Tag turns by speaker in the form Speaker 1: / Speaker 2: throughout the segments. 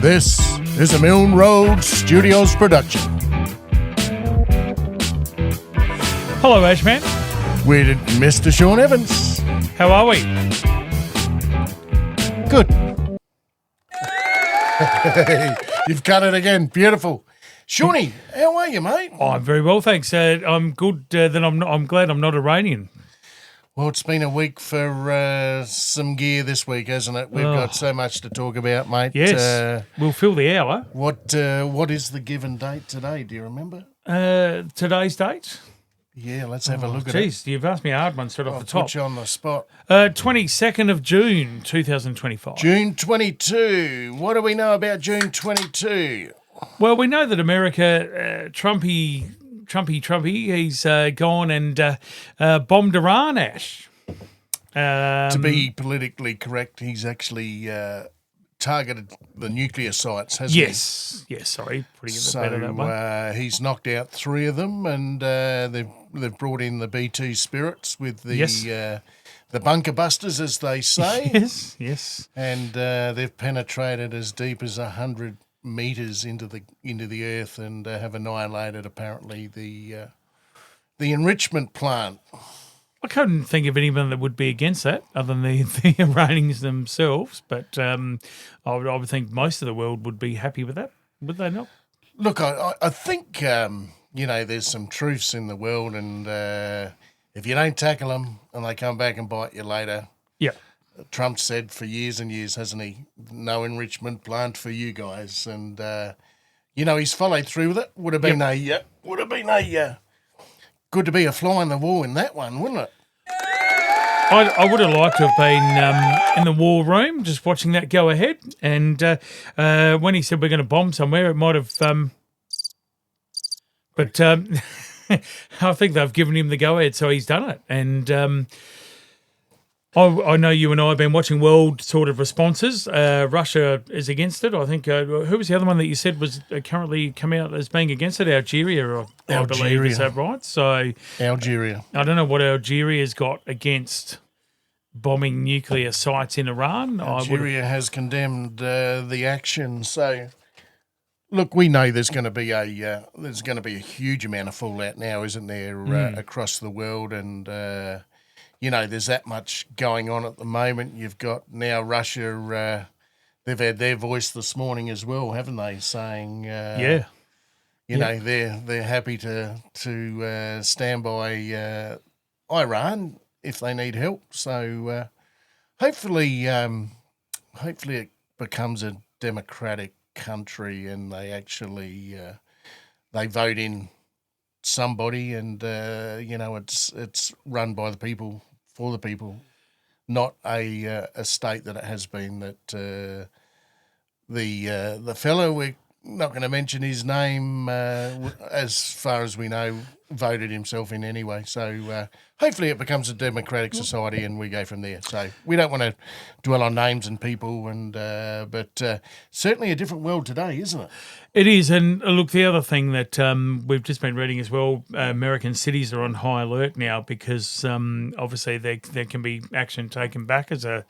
Speaker 1: This is a Milne Road Studios production.
Speaker 2: Hello, Ashman.
Speaker 1: With Mr. Shaun Evans.
Speaker 2: How are we?
Speaker 1: Good. You've cut it again. Beautiful. Shawnee, how are you, mate?
Speaker 2: Oh, I'm very well, thanks. I'm good. I'm glad I'm not Iranian.
Speaker 1: Well, it's been a week for some gear this week, hasn't it? We've got so much to talk about, mate.
Speaker 2: Yes, we'll fill the hour.
Speaker 1: What is the given date today? Do you remember?
Speaker 2: Today's date?
Speaker 1: Yeah, let's have a look at it.
Speaker 2: Jeez, you've asked me a hard one straight off the top.
Speaker 1: Put you on the spot.
Speaker 2: 22nd of June, 2025.
Speaker 1: June 22. What do we know about June 22?
Speaker 2: Well, we know that America, Trumpy, he's gone and bombed Iran, Ash.
Speaker 1: To be politically correct, he's actually targeted the nuclear sites, hasn't he?
Speaker 2: Yes, sorry. Putting it better that way.
Speaker 1: He's knocked out 3 of them, and they've brought in the B-2 Spirits with the bunker busters, as they say.
Speaker 2: Yes.
Speaker 1: And they've penetrated as deep as 100 metres into the earth and have annihilated apparently the enrichment plant.
Speaker 2: I couldn't think of anyone that would be against that other than the Iranians themselves, but I would think most of the world would be happy with that, would they not?
Speaker 1: Look, I think, there's some truths in the world, and if you don't tackle them and they come back and bite you later.
Speaker 2: Yeah.
Speaker 1: Trump said for years and years, hasn't he, no enrichment plant for you guys. And, he's followed through with it. Would have been good to be a fly on the wall in that one, wouldn't it?
Speaker 2: I would have liked to have been in the war room just watching that go ahead. And when he said we're going to bomb somewhere, it might have... But I think they've given him the go ahead, so he's done it. And... I know you and I have been watching world sort of responses. Russia is against it. I think, who was the other one that you said was currently come out as being against it? Algeria, I believe. Is that right? So
Speaker 1: Algeria.
Speaker 2: I don't know what Algeria's got against bombing nuclear sites in Iran.
Speaker 1: Algeria has condemned the action. So, look, we know there's going to be a huge amount of fallout now, isn't there, across the world, and. There's that much going on at the moment. You've got now Russia, they've had their voice this morning as well, haven't they, saying, they're happy to stand by Iran if they need help. So hopefully it becomes a democratic country and they actually they vote in somebody and, it's run by the people, for the people, not a state that it has been that the fellow, we're not going to mention his name, as far as we know, voted himself in anyway. So hopefully it becomes a democratic society and we go from there. So we don't want to dwell on names and people, but certainly a different world today, isn't it?
Speaker 2: It is, and look, the other thing that we've just been reading as well, American cities are on high alert now because obviously there can be action taken back as a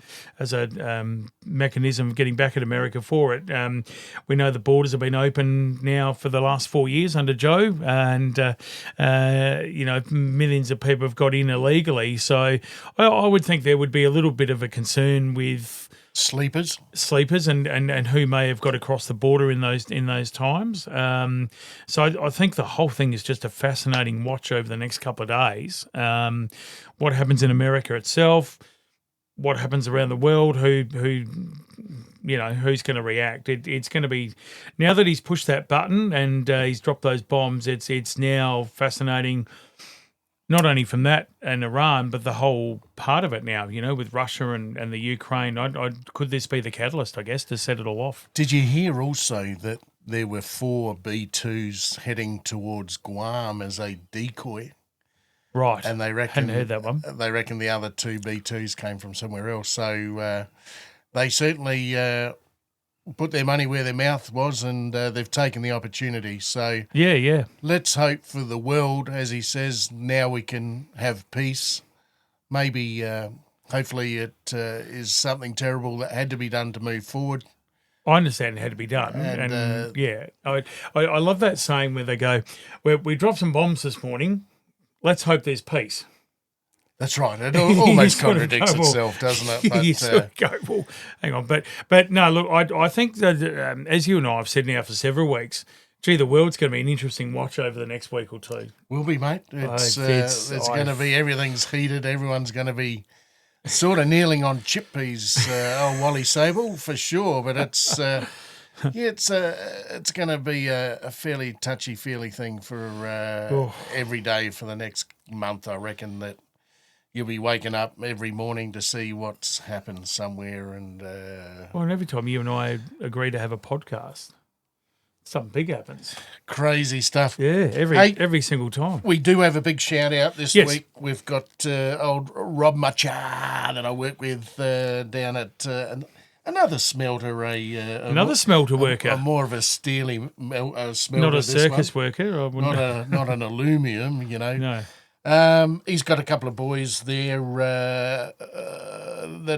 Speaker 2: mechanism of getting back at America for it. We know the borders have been open now for the last 4 years under Joe, and millions of people have got in illegally. So I would think there would be a little bit of a concern with sleepers and who may have got across the border in those times. So I think the whole thing is just a fascinating watch over the next couple of days. What happens in America itself, what happens around the world, who's going to react. It's going to be, now that he's pushed that button and he's dropped those bombs, it's now fascinating. Not only from that and Iran, but the whole part of it now, with Russia and the Ukraine. Could this be the catalyst, I guess, to set it all off?
Speaker 1: Did you hear also that there were 4 B-2s heading towards Guam as a decoy?
Speaker 2: Right.
Speaker 1: And they reckon,
Speaker 2: hadn't heard that one.
Speaker 1: They reckon the other 2 B-2s came from somewhere else. So they certainly put their money where their mouth was, and they've taken the opportunity. So
Speaker 2: yeah,
Speaker 1: let's hope for the world, as he says. Now we can have peace. Maybe, hopefully, it is something terrible that had to be done to move forward.
Speaker 2: I understand it had to be done, and I love that saying where they go, "We dropped some bombs this morning. Let's hope there's peace."
Speaker 1: That's right. It almost
Speaker 2: sort of
Speaker 1: contradicts
Speaker 2: go, well,
Speaker 1: itself, doesn't it? But
Speaker 2: you sort of go, well, hang on. But no, look, I think that, as you and I have said now for several weeks, gee, the world's going to be an interesting watch over the next week or two.
Speaker 1: Will be, mate. It's going to be, everything's heated. Everyone's going to be sort of kneeling on chickpeas, old Wally Sable, for sure. But it's it's going to be a fairly touchy-feely thing for every day for the next month, I reckon, that you'll be waking up every morning to see what's happened somewhere. And
Speaker 2: every time you and I agree to have a podcast, something big happens.
Speaker 1: Crazy stuff.
Speaker 2: Yeah, every single time.
Speaker 1: We do have a big shout out this week. We've got old Rob Mucha that I work with down at another smelter.
Speaker 2: Another smelter worker.
Speaker 1: More of a steely smelter.
Speaker 2: Not a circus worker.
Speaker 1: Not an aluminium,
Speaker 2: No.
Speaker 1: He's got a couple of boys there that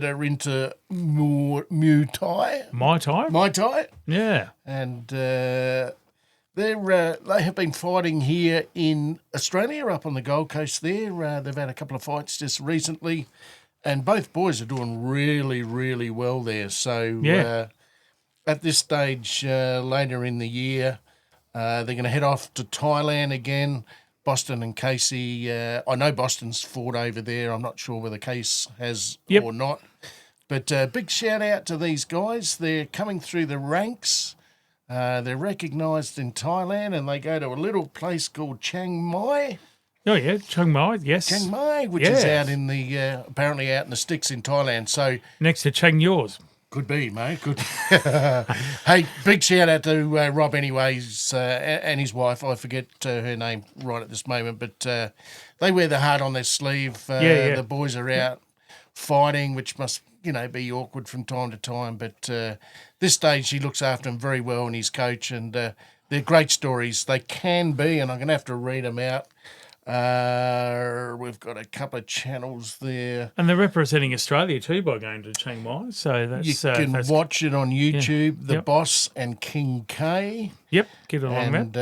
Speaker 1: are into Muay Thai.
Speaker 2: Muay Thai? Yeah.
Speaker 1: And they have been fighting here in Australia, up on the Gold Coast there. They've had a couple of fights just recently, and both boys are doing really, really well there. So at this stage, later in the year, they're going to head off to Thailand again. Boston and Casey, I know Boston's fought over there. I'm not sure whether Case has or not. But big shout out to these guys. They're coming through the ranks. They're recognised in Thailand, and they go to a little place called Chiang Mai.
Speaker 2: Oh, yeah, Chiang Mai, yes.
Speaker 1: Chiang Mai, which is out in the, apparently out in the sticks in Thailand. So
Speaker 2: next to Chiang Yours.
Speaker 1: Could be, mate. Could. Hey, big shout out to Rob, anyways, and his wife. I forget her name right at this moment, but they wear the heart on their sleeve. The boys are out fighting, which must, be awkward from time to time. But this stage, he looks after them very well, and his coach, and they're great stories. They can be, and I'm going to have to read them out. We've got a couple of channels there,
Speaker 2: and they're representing Australia too by going to Chiang Mai. So that's
Speaker 1: you can watch it on YouTube. The Boss and King K.
Speaker 2: Yep, get it along
Speaker 1: and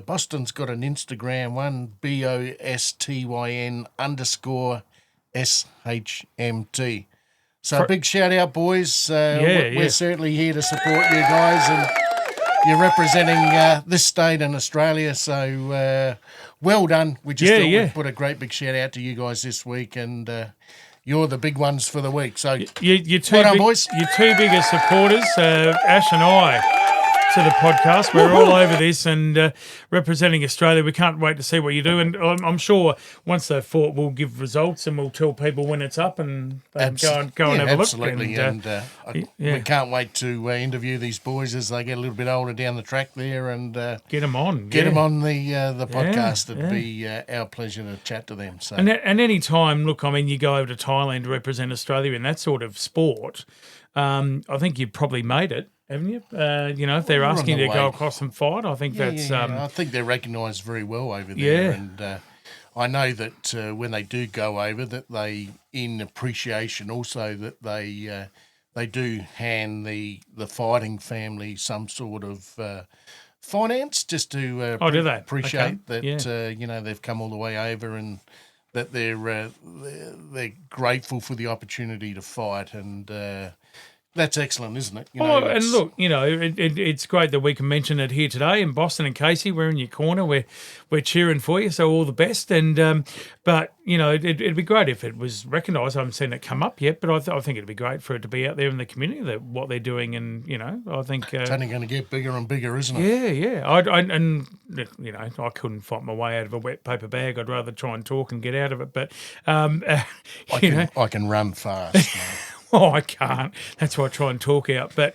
Speaker 1: Boston's got an Instagram one, BOSTYN_SHMT. So big shout out, boys. We're certainly here to support you guys, and you're representing this state in Australia. So well done. We just thought we'd put a great big shout out to you guys this week, and you're the big ones for the week. So
Speaker 2: you're two
Speaker 1: well done, boys.
Speaker 2: Your two biggest supporters, Ash and I, to the podcast. We're all over this and representing Australia. We can't wait to see what you do, and I'm sure once they've fought, we'll give results and we'll tell people when it's up and go and have a look.
Speaker 1: Absolutely, we can't wait to interview these boys as they get a little bit older down the track there and
Speaker 2: get them on.
Speaker 1: Get them on the podcast. It'd be our pleasure to chat to them. So
Speaker 2: and any time, look, I mean, you go over to Thailand to represent Australia in that sort of sport. I think you've probably made it, haven't you? If they're asking you to go across and fight, I think that's...
Speaker 1: I think they're recognised very well over there. And I know that when they do go over, that they, in appreciation also, that they do hand the fighting family some sort of finance just to
Speaker 2: do they?
Speaker 1: Appreciate that, they've come all the way over and that they're grateful for the opportunity to fight, and that's excellent, isn't it?
Speaker 2: And look, it's great that we can mention it here today. In Boston and Casey, we're in your corner. We're cheering for you, so all the best. And but it'd be great if it was recognised. I haven't seen it come up yet, but I think it'd be great for it to be out there in the community that what they're doing. And I think
Speaker 1: it's only going to get bigger and bigger, isn't it?
Speaker 2: Yeah. I couldn't fight my way out of a wet paper bag. I'd rather try and talk and get out of it. But
Speaker 1: I can run fast. Mate.
Speaker 2: Oh, I can't. That's why I try and talk out. But,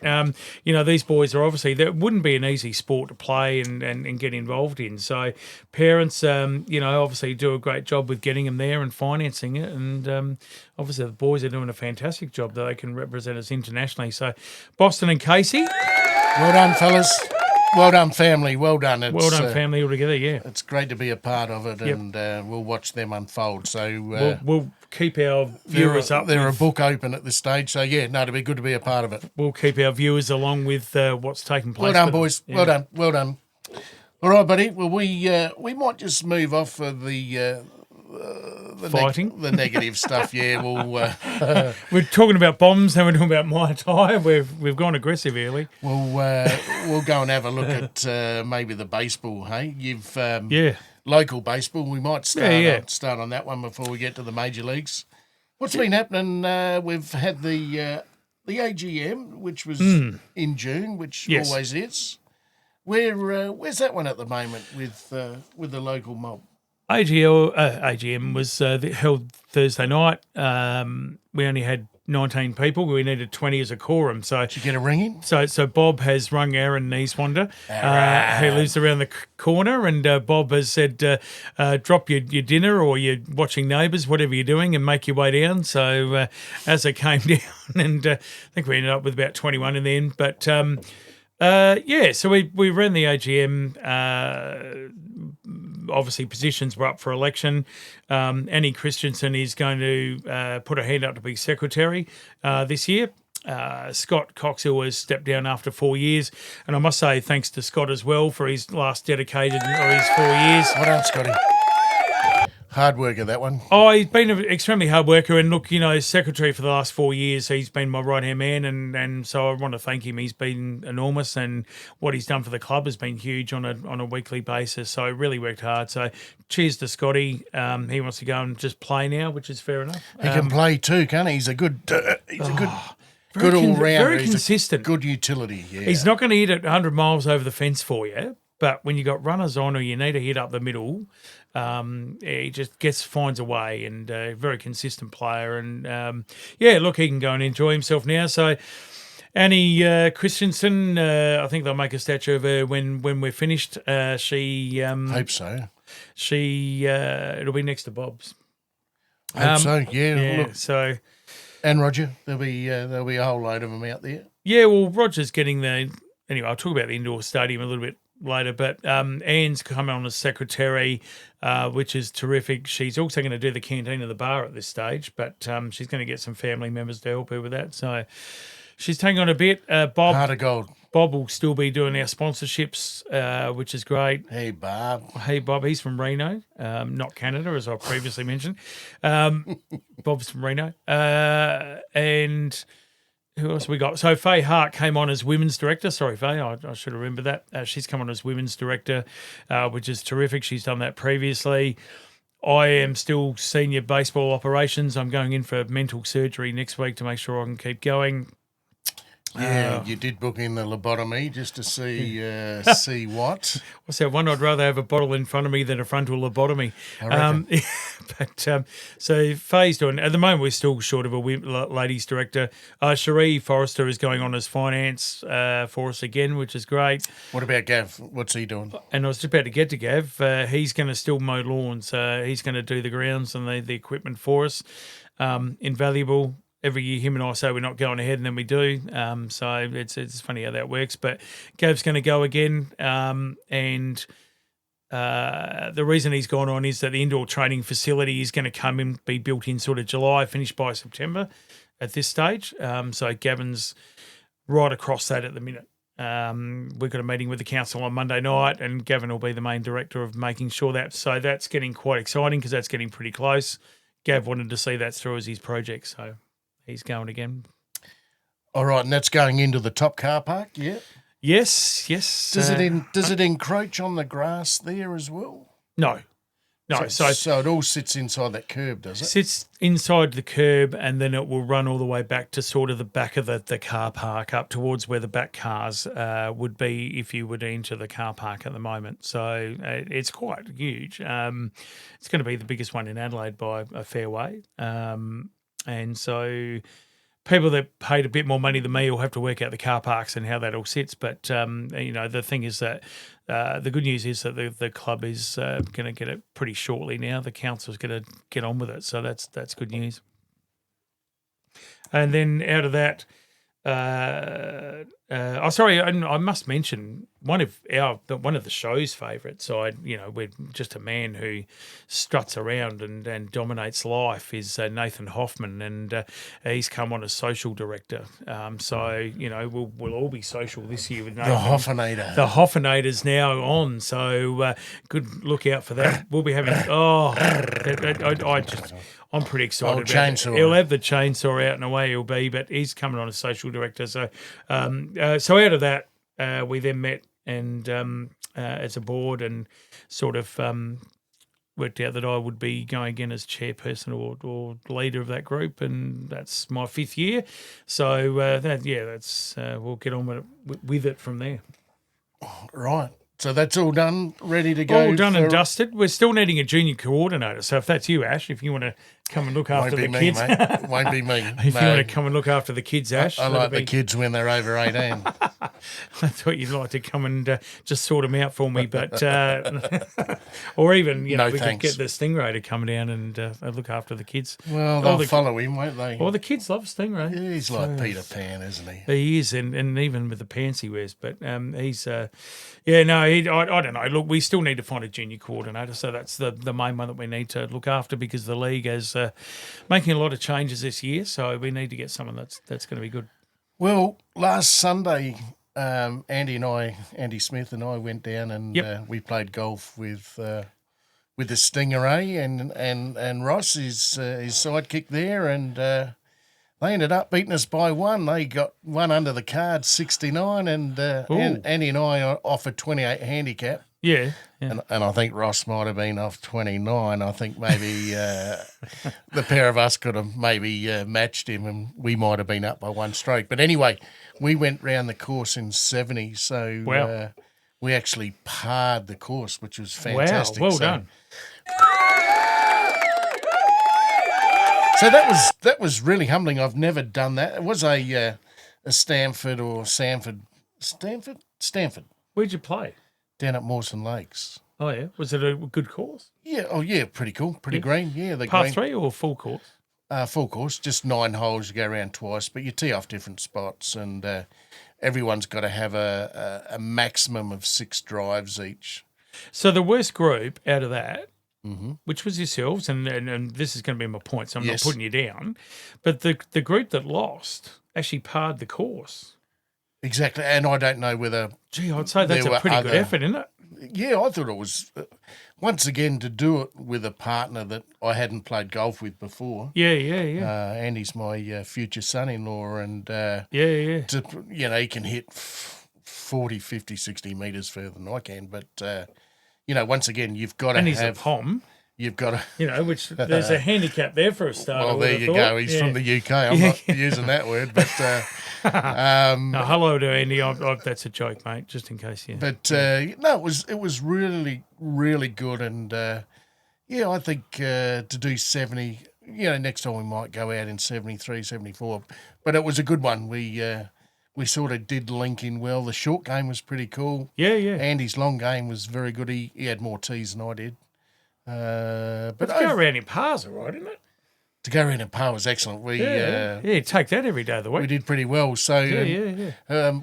Speaker 2: these boys are obviously, that wouldn't be an easy sport to play and get involved in. So parents, obviously do a great job with getting them there and financing it. And obviously the boys are doing a fantastic job that they can represent us internationally. So Boston and Casey.
Speaker 1: Well done, fellas. Well done, family. Well done.
Speaker 2: Well done, family altogether, yeah.
Speaker 1: It's great to be a part of it, and we'll watch them unfold. So
Speaker 2: we'll keep our viewers up.
Speaker 1: They're a book open at this stage, so yeah, no, it'd be good to be a part of it.
Speaker 2: We'll keep our viewers along with what's taking place.
Speaker 1: Well done, boys. Yeah. Well done. All right, buddy. Well, we might just move off of the
Speaker 2: fighting,
Speaker 1: the negative stuff. Yeah,
Speaker 2: we're talking about bombs, then we're talking about Muay Thai. We've gone aggressive early.
Speaker 1: We'll go and have a look at maybe the baseball. Hey, you've local baseball. We might start on that one before we get to the major leagues. What's been happening? We've had the AGM, which was in June, which always is. Where's that one at the moment with the local mob?
Speaker 2: AGM was held Thursday night. We only had 19 people. We needed 20 as a quorum. So
Speaker 1: did you get a ring in?
Speaker 2: So Bob has rung Aaron Nieswander, who lives around the corner, and Bob has said, drop your dinner or you're watching Neighbours, whatever you're doing, and make your way down. So as I came down, and I think we ended up with about 21 in the end. But so we ran the AGM. Obviously, positions were up for election. Annie Christensen is going to put her hand up to be secretary this year. Scott Coxhill has stepped down after 4 years, and I must say thanks to Scott as well for his last dedicated or his 4 years.
Speaker 1: Well done, Scotty. Hard worker, that one.
Speaker 2: Oh, he's been an extremely hard worker, and look, secretary for the last 4 years, he's been my right-hand man, and so I want to thank him. He's been enormous, and what he's done for the club has been huge on a weekly basis, so he really worked hard. So cheers to Scotty. He wants to go and just play now, which is fair enough.
Speaker 1: He can play too, can't he? He's a good good all-rounder.
Speaker 2: Very consistent.
Speaker 1: Good utility, yeah.
Speaker 2: He's not going to hit it 100 miles over the fence for you, but when you got runners on or you need to hit up the middle, he just finds a way, and very consistent player. And look, he can go and enjoy himself now. So Annie Christensen, I think they'll make a statue of her when we're finished. She
Speaker 1: hope so.
Speaker 2: She it'll be next to Bob's.
Speaker 1: Hope so. Yeah. Look.
Speaker 2: So.
Speaker 1: And Roger, there'll be a whole load of them out there.
Speaker 2: Yeah, well, Roger's getting anyway, I'll talk about the indoor stadium a little bit later, but Anne's coming on as secretary, which is terrific. She's also going to do the canteen of the bar at this stage, but she's going to get some family members to help her with that. So she's taking on a bit. Bob,
Speaker 1: Heart of gold.
Speaker 2: Bob will still be doing our sponsorships, which is great.
Speaker 1: Hey, Bob.
Speaker 2: He's from Reno, not Canada, as I previously mentioned. Bob's from Reno. And who else we got? So Faye Hart came on as women's director. Sorry, Faye, I should remember that. She's come on as women's director, which is terrific. She's done that previously. I am still senior baseball operations. I'm going in for mental surgery next week to make sure I can keep going.
Speaker 1: Yeah, you did book in the lobotomy just to see see what.
Speaker 2: What's that one? I'd rather have a bottle in front of me than a frontal lobotomy. So Faye's doing. At the moment, we're still short of a ladies director. Cherie Forrester is going on as finance for us again, which is great.
Speaker 1: What about Gav? What's he doing?
Speaker 2: And I was just about to get to Gav. He's going to still mow lawns. He's going to do the grounds and the equipment for us. Invaluable. Every year, him and I say we're not going ahead, and then we do. So it's funny how that works. But Gav's going to go again, and the reason he's gone on is that the indoor training facility is going to come in, be built in sort of July, finished by September at this stage. So Gavin's right across that at the minute. We've got a meeting with the council on Monday night, and Gavin will be the main director of making sure that. So that's getting quite exciting because that's getting pretty close. Gav wanted to see that through as his project, so he's going again. All right, and that's going into the top car park, yeah? Yes.
Speaker 1: Does it encroach on the grass there as well?
Speaker 2: No.
Speaker 1: So it all sits inside that curb, does it?
Speaker 2: Sits inside the curb, and then it will run all the way back to sort of the back of the car park, up towards where the back cars would be if you were to enter the car park at the moment. So it's quite huge. It's going to be the biggest one in Adelaide by a fair way. And so people that paid a bit more money than me will have to work out the car parks and how that all sits. But, the thing is that the good news is that the club is going to get it pretty shortly now. The council's going to get on with it. So that's good news. And then out of that, Sorry, I must mention one of the show's favourites. We're just a man who struts around and dominates life is Nathan Hoffman, and he's come on as social director. We'll all be social this year with Nathan.
Speaker 1: The Hoffinator.
Speaker 2: The Hoffinator's now on, so good look out for that. We'll be having I'm pretty excited about
Speaker 1: chainsaw.
Speaker 2: it. He'll have the chainsaw out and away he'll be, but he's coming on as social director. So out of that, we then met and as a board and sort of worked out that I would be going again as chairperson or leader of that group, and that's my 5th year. So we'll get on with it from there.
Speaker 1: Right. So that's all done, ready to go.
Speaker 2: All done and dusted. We're still needing a junior coordinator. So if that's you, Ash, if you want to come and look after the kids.
Speaker 1: Mate. Won't be me.
Speaker 2: If you want to come and look after the kids, Ash.
Speaker 1: I like the kids when they're over 18.
Speaker 2: I thought you'd like to come and just sort them out for me, but or even we
Speaker 1: thanks.
Speaker 2: could get the Stingray to come down and look after the kids.
Speaker 1: Well, they'll follow him, won't they?
Speaker 2: Well, the kids love Stingray.
Speaker 1: Yeah, he's like Peter Pan, isn't he?
Speaker 2: He is, and even with the pants he wears. But he's, I don't know. Look, we still need to find a junior coordinator, so that's the main one that we need to look after because the league is making a lot of changes this year. So we need to get someone that's going to be good.
Speaker 1: Well, last Sunday, Andy Smith and I went down and we played golf with the Stingray and Ross, his sidekick there, and they ended up beating us by 1. They got one under the card, 69, and Andy and I offered 28 handicap.
Speaker 2: Yeah.
Speaker 1: And I think Ross might have been off 29. I think maybe the pair of us could have maybe matched him and we might have been up by 1 stroke. But anyway, we went round the course in 70, so we actually parred the course, which was fantastic.
Speaker 2: Wow, well done.
Speaker 1: So that was really humbling. I've never done that. It was a Stanford.
Speaker 2: Where'd you play?
Speaker 1: Down at Mawson Lakes.
Speaker 2: Oh, yeah. Was it a good course?
Speaker 1: Yeah. Oh, yeah. Pretty cool. Pretty green. Yeah.
Speaker 2: Par 3 or full course?
Speaker 1: Full course. Just 9 holes. You go around twice, but you tee off different spots, and everyone's got to have a maximum of 6 drives each.
Speaker 2: So the worst group out of that, which was yourselves, and this is going to be my point, so I'm not putting you down, but the group that lost actually parred the course.
Speaker 1: Exactly, and I don't know whether...
Speaker 2: Gee, I'd say that's a pretty good effort, isn't it?
Speaker 1: Yeah, I thought it was, once again, to do it with a partner that I hadn't played golf with before.
Speaker 2: Yeah.
Speaker 1: Andy's my future son-in-law, and he can hit 40, 50, 60 metres further than I can, but, once again, you've got to have...
Speaker 2: And he's a Pom.
Speaker 1: You've got to...
Speaker 2: which there's a handicap there for a start.
Speaker 1: Well, there you go. He's from the UK. I'm not using that word, but...
Speaker 2: no, hello to Andy. That's a joke, mate, just in case you...
Speaker 1: But, it was really, really good, and, I think to do 70... next time we might go out in 73, 74. But it was a good one. We sort of did link in well. The short game was pretty cool.
Speaker 2: Yeah.
Speaker 1: Andy's long game was very good. He had more tees than I did.
Speaker 2: But to go around in pars, all right, isn't it?
Speaker 1: To go around in par was excellent. We
Speaker 2: take that every day of the week.
Speaker 1: We did pretty well. So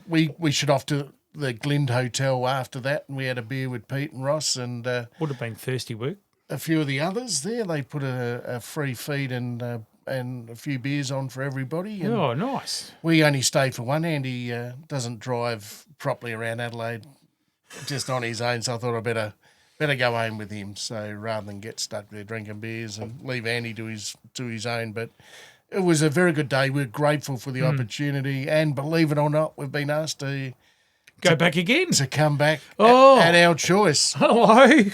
Speaker 1: we shot off to the Glynde Hotel after that, and we had a beer with Pete and Ross, and
Speaker 2: would have been thirsty work.
Speaker 1: A few of the others there. They put a free feed and a few beers on for everybody. And
Speaker 2: oh, nice.
Speaker 1: We only stayed for one. Andy doesn't drive properly around Adelaide, just on his own. So I thought I better go home with him. So rather than get stuck there drinking beers and leave Andy to his own, but it was a very good day. We're grateful for the opportunity, and believe it or not, we've been asked to
Speaker 2: go back again,
Speaker 1: to come back at our choice.
Speaker 2: Hello.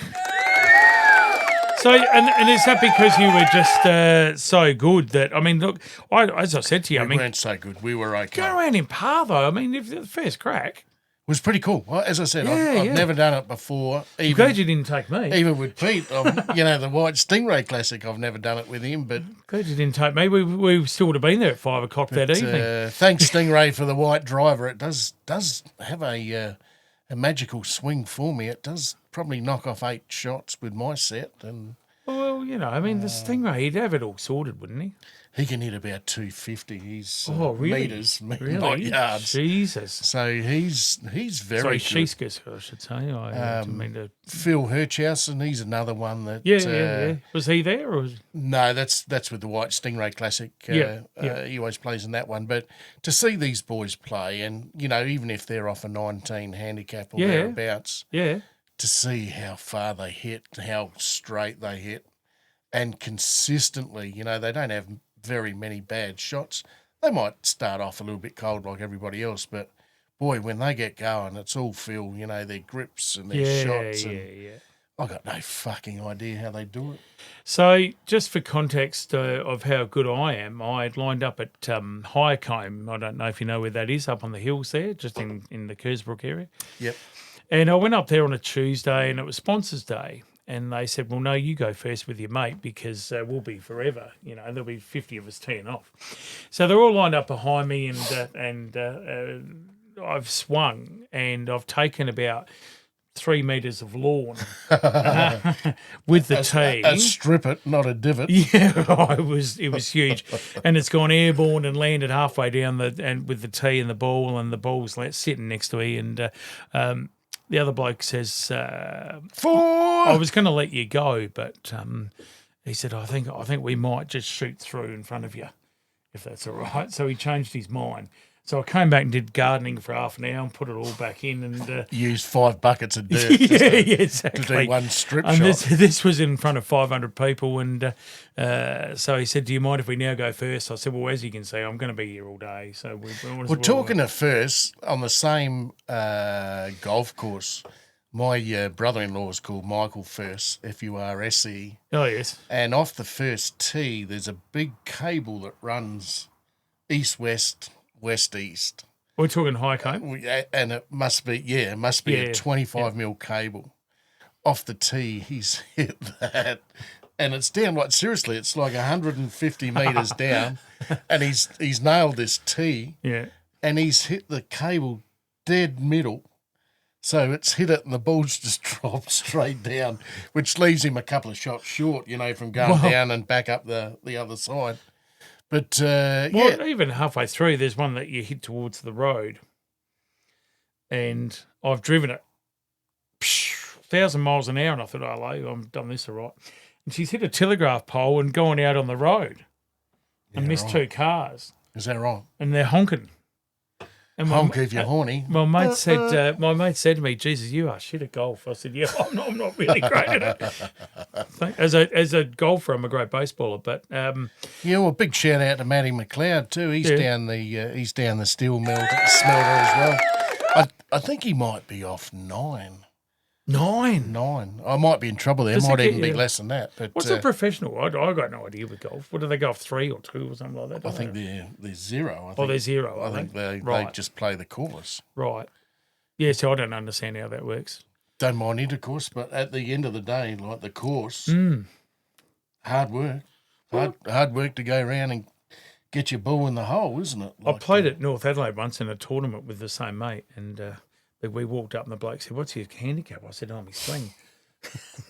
Speaker 2: So, and is that because you were just so good that, I mean, look, as I said to you,
Speaker 1: we weren't so good. We were okay.
Speaker 2: Go around in par, though. I mean, if the first crack.
Speaker 1: It was pretty cool. Well, as I said, I've never done it before.
Speaker 2: I'm glad you didn't take me.
Speaker 1: Even with Pete, the White Stingray Classic, I've never done it with him. But
Speaker 2: glad you didn't take me. We still would have been there at 5 o'clock that evening.
Speaker 1: Thanks, Stingray, for the white driver. It does have a magical swing for me. It does probably knock off 8 shots with my set. And
Speaker 2: well, Well, I mean, the Stingray, he'd have it all sorted, wouldn't he?
Speaker 1: He can hit about 250. He's
Speaker 2: Really?
Speaker 1: meters, not
Speaker 2: Really?
Speaker 1: yards.
Speaker 2: Jesus.
Speaker 1: So he's very
Speaker 2: Sorry,
Speaker 1: good.
Speaker 2: Sheeskus, I should say. I didn't mean to.
Speaker 1: Phil Hirschhausen, he's another one that.
Speaker 2: Yeah. Was he there? Or was...
Speaker 1: No, that's with the White Stingray Classic. He always plays in that one. But to see these boys play, and even if they're off a 19 handicap or thereabouts, to see how far they hit, how straight they hit, and consistently, they don't have very many bad shots. They might start off a little bit cold like everybody else, but boy, when they get going, it's all feel, their grips and their shots. And I got no fucking idea how they do it.
Speaker 2: So, just for context of how good I am, I'd lined up at Highcombe. I don't know if you know where that is, up on the hills there, just in the Kersbrook area.
Speaker 1: Yep.
Speaker 2: And I went up there on a Tuesday, and it was Sponsors Day. And they said, well, no, you go first with your mate because we'll be forever. There'll be 50 of us teeing off. So they're all lined up behind me, and I've swung, and I've taken about 3 metres of lawn with the tee.
Speaker 1: A strip it, not a divot.
Speaker 2: Yeah, it was huge, and it's gone airborne and landed halfway down with the tee and the ball's sitting next to me, and the other bloke says, I was going to let you go, but he said, I think we might just shoot through in front of you, if that's all right. So he changed his mind. So I came back and did gardening for half an hour and put it all back in. And
Speaker 1: used 5 buckets of dirt
Speaker 2: exactly.
Speaker 1: to do one strip
Speaker 2: and
Speaker 1: shot.
Speaker 2: This was in front of 500 people. And so he said, do you mind if we now go first? I said, well, as you can see, I'm going to be here all day. So we're
Speaker 1: talking of first, on the same golf course, my brother-in-law is called Michael First, F-U-R-S-E.
Speaker 2: Oh, yes.
Speaker 1: And off the first tee, there's a big cable that runs east-west, west-east.
Speaker 2: We're talking Highcombe?
Speaker 1: And it must be a 25 mil cable. Off the tee, he's hit that. And it's down, like, seriously, it's like 150 metres down. And he's nailed this tee.
Speaker 2: Yeah.
Speaker 1: And he's hit the cable dead middle. So it's hit it and the ball's just dropped straight down, which leaves him a couple of shots short, from going down and back up the other side. But,
Speaker 2: even halfway through, there's one that you hit towards the road. And I've driven it 1,000 miles an hour, and I thought, I've done this all right. And she's hit a telegraph pole and gone out on the road and missed 2 cars.
Speaker 1: Is that right?
Speaker 2: And they're honking. And
Speaker 1: honk if you're horny.
Speaker 2: My mate said to me, Jesus, you are shit at golf. I said, yeah, I'm not really great at it. As a golfer, I'm a great baseballer, but
Speaker 1: big shout out to Matty McLeod too. He's down the steel smelter as well. I think he might be off 9.
Speaker 2: 9.
Speaker 1: I might be in trouble there. Might even be less than that. But
Speaker 2: what's a professional? I got no idea with golf. What do they go off, 3 or 2 or something like that?
Speaker 1: I think they're 0.
Speaker 2: They're 0.
Speaker 1: I think they just play the course.
Speaker 2: Right. Yeah, so I don't understand how that works.
Speaker 1: Don't mind intercourse, but at the end of the day, like the course, hard work. Hard work to go around and get your ball in the hole, isn't it?
Speaker 2: I played at North Adelaide once in a tournament with the same mate, and we walked up and the bloke said, what's your handicap? I said, my swing.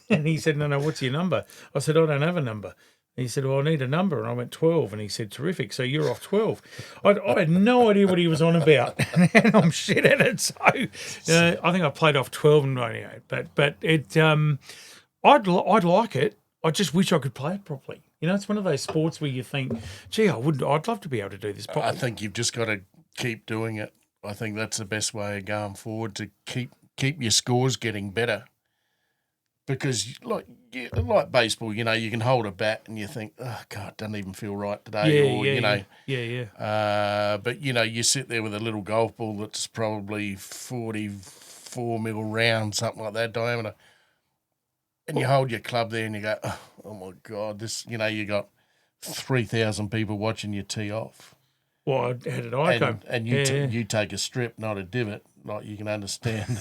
Speaker 2: And he said, no, what's your number? I said, I don't have a number. And he said, well, I need a number. And I went 12. And he said, terrific. So you're off 12. I had no idea what he was on about. And I'm shit at it. So I think I played off 12 and 98. But it, I'd like it. I just wish I could play it properly. It's one of those sports where you think, gee, I'd love to be able to do this properly.
Speaker 1: I think you've just got to keep doing it. I think that's the best way of going forward, to keep your scores getting better. Because like baseball, you can hold a bat and you think, oh God, it doesn't even feel right today. But you sit there with a little golf ball that's probably 44 mil round, something like that diameter, and you hold your club there and you go, oh my God, this. You got 3,000 people watching you tee off.
Speaker 2: Well, how did I go?
Speaker 1: And you take a strip, not a divot, like you can understand.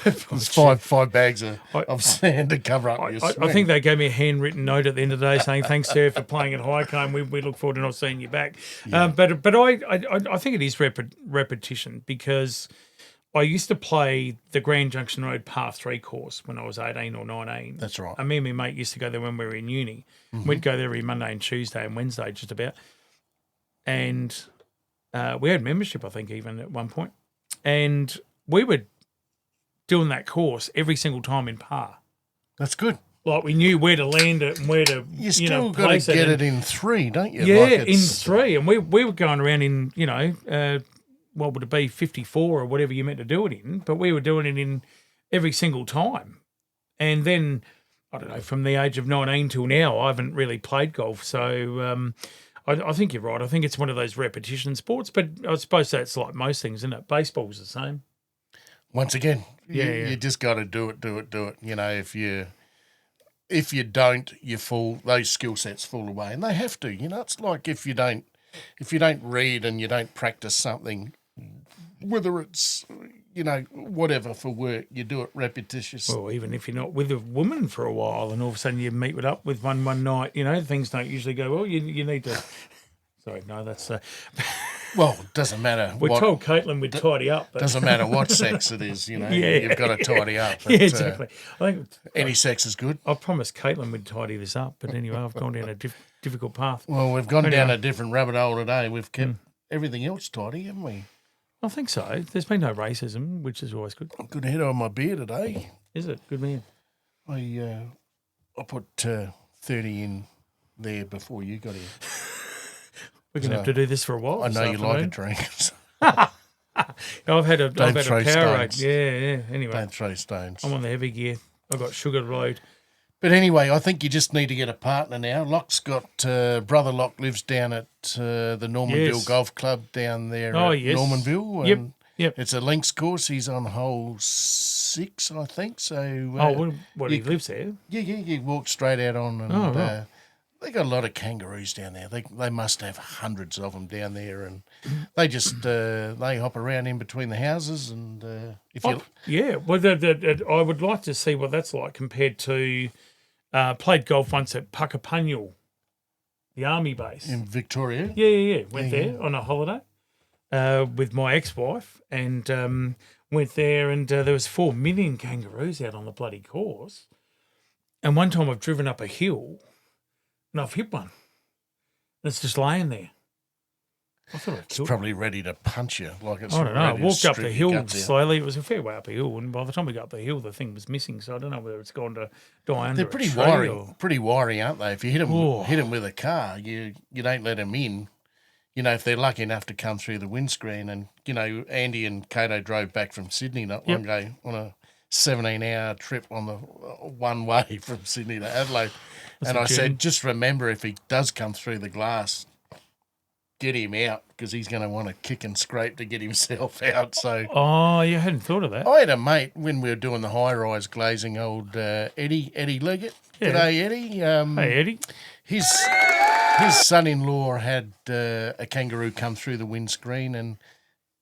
Speaker 1: It's five bags of sand to cover up your swing.
Speaker 2: I think they gave me a handwritten note at the end of the day saying, thanks, sir, for playing at Highcombe. We look forward to not seeing you back. Yeah. But I think it is repetition, because I used to play the Grand Junction Road Par 3 course when I was 18 or 19.
Speaker 1: That's right.
Speaker 2: And me and my mate used to go there when we were in uni. Mm-hmm. We'd go there every Monday and Tuesday and Wednesday just about. And we had membership, I think, even at one point. And we were doing that course every single time in par.
Speaker 1: That's good.
Speaker 2: Like we knew where to land it and where to,
Speaker 1: you still got to get it in 3, don't you?
Speaker 2: Yeah,
Speaker 1: like
Speaker 2: in 3. And we were going around in, what would it be, 54 or whatever you meant to do it in, but we were doing it in every single time. And then, I don't know, from the age of 19 till now, I haven't really played golf. So I think you're right. I think it's one of those repetition sports, but I suppose that's like most things, isn't it? Baseball's the same.
Speaker 1: Once again, you just got to do it. You know, if you don't, those skill sets fall away, and they have to. You know, it's like if you don't read and you don't practice something, whether it's, whatever for work, you do it repetitious.
Speaker 2: Well, even if you're not with a woman for a while and all of a sudden you meet up with one night, things don't usually go well. You need to. Sorry, no, that's.
Speaker 1: Well, it doesn't matter.
Speaker 2: We told Caitlin we'd tidy up. But...
Speaker 1: Doesn't matter what sex it is, you've got to tidy up. But,
Speaker 2: yeah, exactly. I think
Speaker 1: any sex is good.
Speaker 2: I promised Caitlin we'd tidy this up, but anyway, I've gone down a difficult path.
Speaker 1: Well, we've gone down a different rabbit hole today. We've kept everything else tidy, haven't we?
Speaker 2: I think so. There's been no racism, which is always good.
Speaker 1: Good head on my beer today.
Speaker 2: Is it? Good man.
Speaker 1: I put 30 in there before you got here.
Speaker 2: We're going to have to do this for a while.
Speaker 1: I know you like a drink.
Speaker 2: I've had a Powerade.
Speaker 1: Stones.
Speaker 2: Yeah. Anyway.
Speaker 1: Don't throw stones.
Speaker 2: I'm on the heavy gear. I've got sugar load.
Speaker 1: But anyway, I think you just need to get a partner now. Locke's got, Brother Locke lives down at the Normanville Golf Club down there at Normanville. And
Speaker 2: yep.
Speaker 1: It's a links course. He's on hole 6, I think. So.
Speaker 2: He lives there?
Speaker 1: Yeah. You walk straight out on and
Speaker 2: right.
Speaker 1: They got a lot of kangaroos down there. They must have hundreds of them down there, and they just they hop around in between the houses. And
Speaker 2: Well, I would like to see what that's like compared to played golf once at Puckapunyal, the army base
Speaker 1: in Victoria.
Speaker 2: Yeah. Went there on a holiday with my ex-wife, and went there, and there was 4 million kangaroos out on the bloody course. And one time I've driven up a hill. And I've hit one. And it's just laying there. I thought
Speaker 1: it's probably ready to punch you. Like it's
Speaker 2: I don't know. I walked up the hill slowly.
Speaker 1: Out.
Speaker 2: It was a fair way up a hill, and by the time we got up the hill, the thing was missing. So I don't know whether it's gone to die under.
Speaker 1: They're pretty wiry, aren't they? If you hit them with a car, you don't let them in. If they're lucky enough to come through the windscreen, and Andy and Cato drove back from Sydney not long ago on a 17-hour trip on the one way from Sydney to Adelaide. And I said, just remember, if he does come through the glass, get him out, because he's going to want to kick and scrape to get himself out. So,
Speaker 2: you hadn't thought of that.
Speaker 1: I had a mate when we were doing the high-rise glazing, old Eddie Leggett. Yeah. G'day, Eddie.
Speaker 2: Hey, Eddie.
Speaker 1: His son-in-law had a kangaroo come through the windscreen, and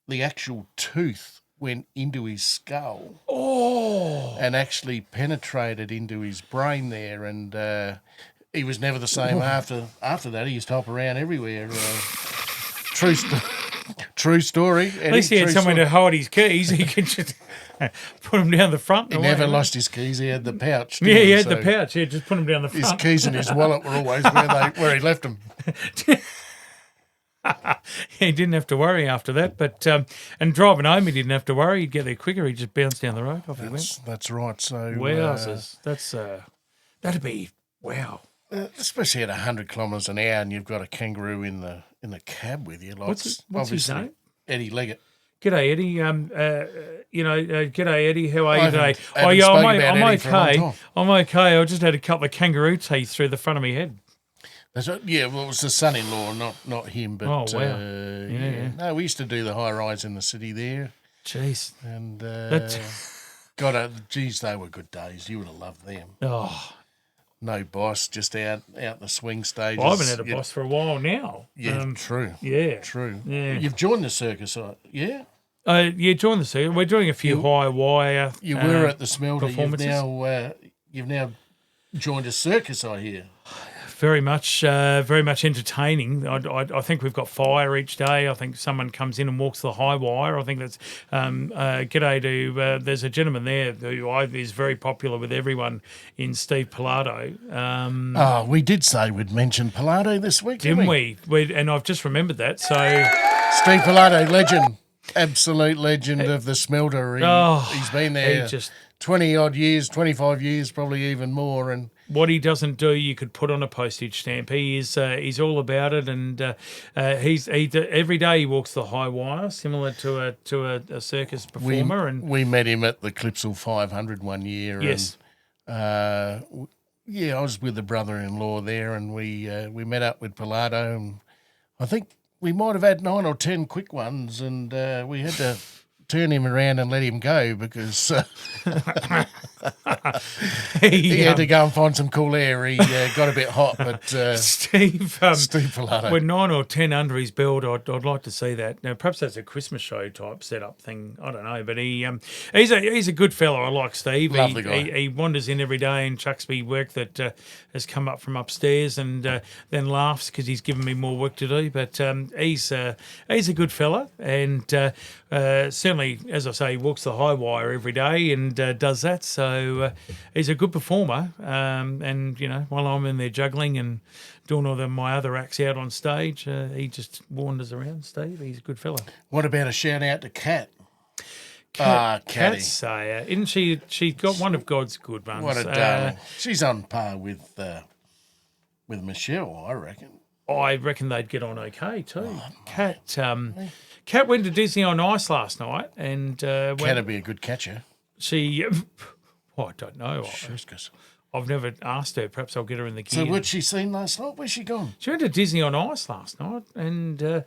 Speaker 1: the actual tooth went into his skull and actually penetrated into his brain there, and he was never the same after that. He used to hop around everywhere. True story.
Speaker 2: At least he had somewhere to hide his keys. He could just put them down the front.
Speaker 1: He never lost his keys. He had the pouch.
Speaker 2: Yeah, he had the pouch. Yeah, just put them down the front.
Speaker 1: His keys and his wallet were always where he left them.
Speaker 2: He didn't have to worry after that, but and driving home he didn't have to worry. He'd get there quicker. He just bounced down the road. Off he went.
Speaker 1: That's right. So
Speaker 2: wowzers, that'd be wow.
Speaker 1: Especially at 100 kilometres an hour, and you've got a kangaroo in the cab with you. Like
Speaker 2: what's his name?
Speaker 1: Eddie Leggett.
Speaker 2: G'day, Eddie. G'day, Eddie. How are you today?
Speaker 1: I'm
Speaker 2: okay. I'm okay. I just had a couple of kangaroo teeth through the front of my head.
Speaker 1: That's right. Yeah, well, it was the son-in-law, not him. But,
Speaker 2: oh, wow. Yeah.
Speaker 1: No, we used to do the high-rise in the city there.
Speaker 2: Jeez.
Speaker 1: And, geez, they were good days. You would have loved them.
Speaker 2: Oh.
Speaker 1: No boss, just out the swing stages.
Speaker 2: Well, I haven't had a boss for a while now.
Speaker 1: Yeah, true.
Speaker 2: Yeah.
Speaker 1: True.
Speaker 2: Yeah.
Speaker 1: You've joined the circus, yeah?
Speaker 2: Joined the circus. We're doing a few high wire
Speaker 1: You were at the Smelter. You've now joined a circus, I hear.
Speaker 2: very much entertaining. I think we've got fire each day. I think someone comes in and walks the high wire. I think that's g'day to. There's a gentleman there who is very popular with everyone in Steve Pilato.
Speaker 1: We did say we'd mention Pilato this week,
Speaker 2: Didn't we? And I've just remembered that. So
Speaker 1: Steve Pilato, legend, absolute legend of the smelter. He's been there 20-odd years, 25 years, probably even more. And
Speaker 2: what he doesn't do, you could put on a postage stamp. He's all about it, and every day he walks the high wire, similar to a circus performer.
Speaker 1: We met him at the Clipsal 500 one year.
Speaker 2: Yes.
Speaker 1: And, I was with the brother-in-law there, and we met up with Pilato, and I think we might have had 9 or 10 quick ones, and we had to turn him around and let him go because he had to go and find some cool air. He got a bit hot, but
Speaker 2: Steve
Speaker 1: Pilato.
Speaker 2: With 9 or 10 under his belt, I'd like to see that. Now, perhaps that's a Christmas show type setup thing. I don't know, but he's a good fella. I like Steve.
Speaker 1: Lovely guy.
Speaker 2: He wanders in every day and chucks me work that has come up from upstairs, and then laughs because he's given me more work to do. But he's a good fella, and certainly, as I say, he walks the high wire every day and does that. So he's a good performer. And while I'm in there juggling and doing all my other acts out on stage, he just wanders around. Steve, he's a good fella.
Speaker 1: What about a shout out to Kat?
Speaker 2: Kat Sayer, isn't she? She's got one of God's good ones.
Speaker 1: What a darling! She's on par with Michelle, I reckon.
Speaker 2: I reckon they'd get on okay too. Kat went to Disney on Ice last night, and
Speaker 1: Kat'd be a good catcher.
Speaker 2: She, I don't know.
Speaker 1: Shushkas.
Speaker 2: I've never asked her. Perhaps I'll get her in the gear.
Speaker 1: So what'd she seen last night? Where's she gone?
Speaker 2: She went to Disney on Ice last night, and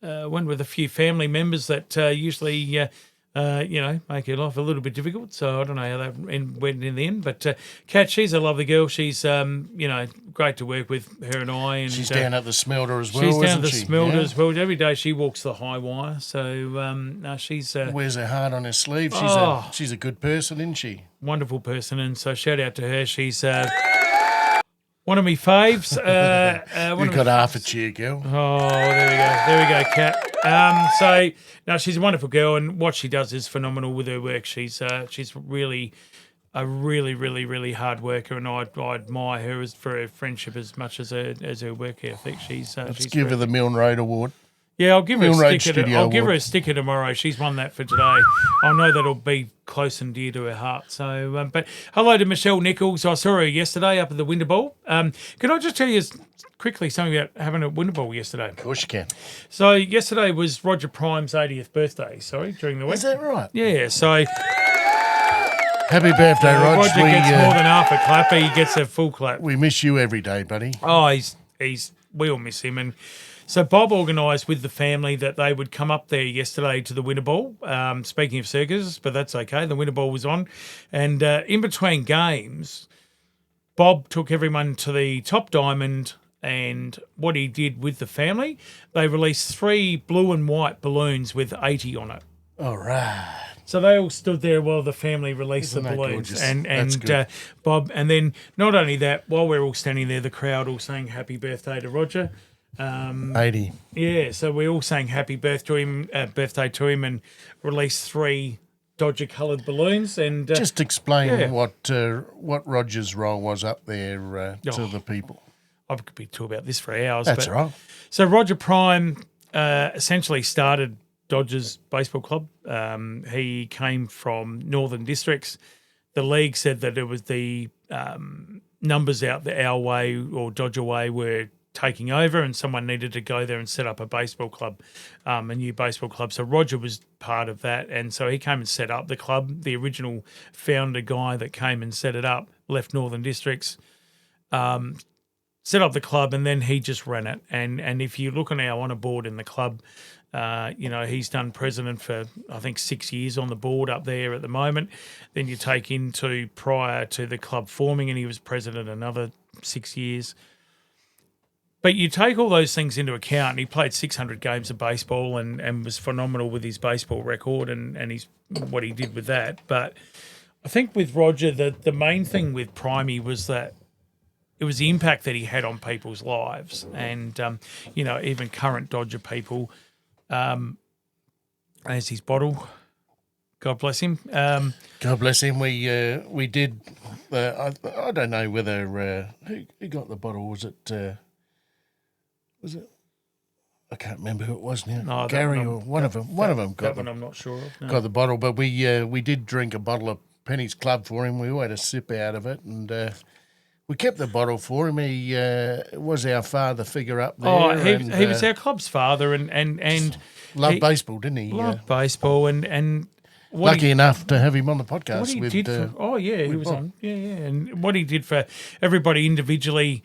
Speaker 2: went with a few family members that usually make her life a little bit difficult. So I don't know how that went in the end. But Kat, she's a lovely girl. She's, great to work with, her and I. And
Speaker 1: she's down at the smelter as well,
Speaker 2: she's down
Speaker 1: isn't
Speaker 2: at the
Speaker 1: she?
Speaker 2: smelter as well. Every day she walks the high wire. So she's...
Speaker 1: wears her heart on her sleeve. She's a good person, isn't she?
Speaker 2: Wonderful person. And so shout out to her. She's... one of me faves.
Speaker 1: You've got half a cheer, girl.
Speaker 2: Oh, there we go, Kat. She's a wonderful girl, and what she does is phenomenal with her work. She's really a really, really, really hard worker, and I admire her for her friendship as much as her work ethic.
Speaker 1: Let's give her the Milne Road Award.
Speaker 2: Yeah, I'll give her
Speaker 1: Milne
Speaker 2: a
Speaker 1: Road
Speaker 2: sticker.
Speaker 1: Studio
Speaker 2: I'll give her
Speaker 1: Award.
Speaker 2: a sticker tomorrow. She's won that for today. I know that'll be close and dear to her heart. So, but hello to Michelle Nichols. I saw her yesterday up at the Winter Ball. Can I just tell you quickly something about having a Winter Ball yesterday?
Speaker 1: Of course you can.
Speaker 2: So yesterday was Roger Prime's 80th birthday. During the week.
Speaker 1: Is that right?
Speaker 2: Yeah. So
Speaker 1: happy birthday, Rog.
Speaker 2: Roger gets more than half a clap. He gets a full clap.
Speaker 1: We miss you every day, buddy.
Speaker 2: Oh, we all miss him. And so Bob organised with the family that they would come up there yesterday to the Winter Ball. Speaking of circuses, but that's okay. The Winter Ball was on. And in between games, Bob took everyone to the top diamond, and what he did with the family, they released 3 blue and white balloons with 80 on it.
Speaker 1: All right.
Speaker 2: So they all stood there while the family released
Speaker 1: Isn't
Speaker 2: the
Speaker 1: that
Speaker 2: balloons.
Speaker 1: gorgeous?
Speaker 2: And
Speaker 1: That's good.
Speaker 2: Bob, and then not only that, while we're all standing there, the crowd all saying happy birthday to Roger.
Speaker 1: 80.
Speaker 2: Yeah, so we all sang happy birthday to him, and released 3 Dodger coloured balloons. And
Speaker 1: Just explain what Roger's role was up there to the people.
Speaker 2: I could be talking about this for hours.
Speaker 1: That's right.
Speaker 2: So Roger Prime essentially started Dodgers Baseball Club. He came from Northern Districts. The league said that it was the numbers out our way or Dodger way were taking over, and someone needed to go there and set up a baseball club, a new baseball club. So Roger was part of that, and so he came and set up the club. The original founder guy that came and set it up left Northern Districts, set up the club, and then he just ran it. And if you look on our honour board in the club, he's done president for, I think, 6 years on the board up there at the moment. Then you take into prior to the club forming, and he was president another 6 years. But you take all those things into account, and he played 600 games of baseball and was phenomenal with his baseball record and what he did with that. But I think with Roger, the main thing with Primey was that it was the impact that he had on people's lives, and even current Dodger people. There's his bottle. God bless him.
Speaker 1: God bless him. We did. I don't know whether who got the bottle. Was it? I can't remember who it was now.
Speaker 2: No,
Speaker 1: Gary or one of them. One of them got
Speaker 2: that one. I'm not sure of. No.
Speaker 1: Got the bottle, but we did drink a bottle of Penny's Club for him. We all had a sip out of it, and we kept the bottle for him. He was our father figure up there.
Speaker 2: Oh, he was our club's father, and
Speaker 1: loved baseball, didn't he?
Speaker 2: Loved baseball, and
Speaker 1: lucky enough to have him on the podcast.
Speaker 2: What he
Speaker 1: with,
Speaker 2: did he was Bob. On, and what he did for everybody individually.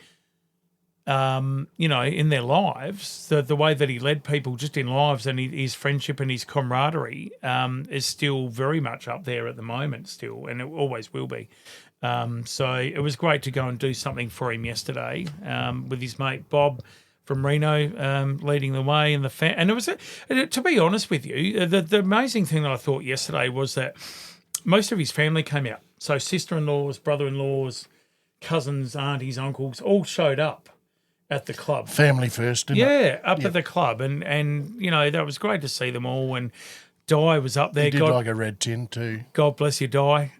Speaker 2: In their lives, the way that he led people just in lives, and his friendship and his camaraderie is still very much up there at the moment still, and it always will be. So it was great to go and do something for him yesterday with his mate Bob from Reno leading the way, and and it was to be honest with you, the amazing thing that I thought yesterday was that most of his family came out. So sister-in-laws, brother-in-laws, cousins, aunties, uncles all showed up at the club.
Speaker 1: Family first, didn't it?
Speaker 2: Yeah, up at the club. And that was great to see them all. And Di was up there.
Speaker 1: He did like a red tin too.
Speaker 2: God bless you, Di.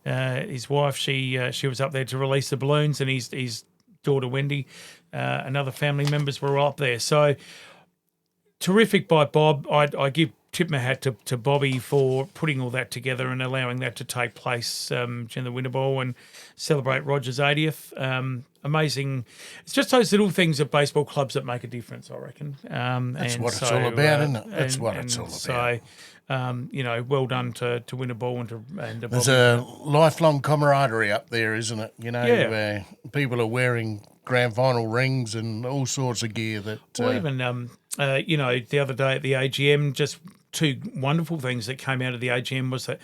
Speaker 2: His wife, she was up there to release the balloons, and his daughter, Wendy, and other family members were up there. So terrific by Bob. I tip my hat to Bobby for putting all that together and allowing that to take place in the Winter Bowl and celebrate Roger's 80th. Amazing. It's just those little things at baseball clubs that make a difference, I reckon.
Speaker 1: That's what it's all about, isn't it? That's what it's all about.
Speaker 2: So, well done to Winter Bowl and to
Speaker 1: There's a lifelong camaraderie up there, isn't it? Where people are wearing grand final rings and all sorts of gear that.
Speaker 2: Well, even the other day at the AGM, just two wonderful things that came out of the AGM was that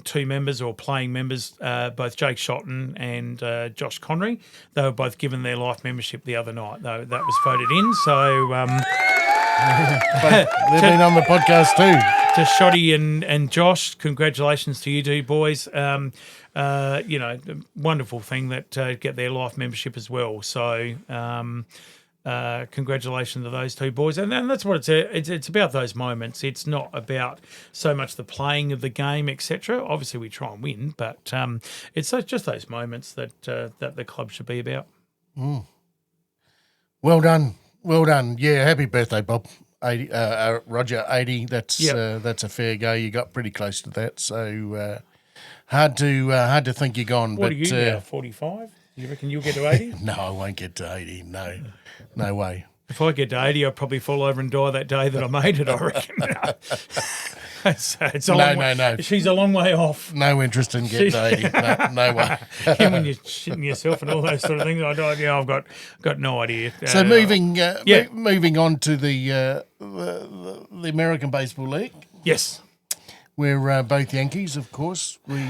Speaker 2: two members or playing members, both Jake Shotton and Josh Connery, they were both given their life membership the other night. Though that was voted in, so
Speaker 1: they've been on the podcast too.
Speaker 2: To Shotty and Josh, congratulations to you two boys. Wonderful thing that get their life membership as well. So. Congratulations to those two boys, and that's what it's about. Those moments. It's not about so much the playing of the game, etc. Obviously, we try and win, but it's just those moments that the club should be about.
Speaker 1: Mm. Well done. Yeah, happy birthday, Bob. 80, Roger, 80. That's a fair go. You got pretty close to that. So hard to think you're gone.
Speaker 2: What are you now? 45? You reckon you'll get to 80?
Speaker 1: No, I won't get to 80. No way.
Speaker 2: If I get to 80, I'll probably fall over and die that day that I made it, I reckon. No. She's a long way off.
Speaker 1: No interest in getting to 80. No way.
Speaker 2: When you're shitting yourself and all those sort of things, I've got no idea.
Speaker 1: So moving on to the American Baseball League.
Speaker 2: Yes.
Speaker 1: We're both Yankees, of course. We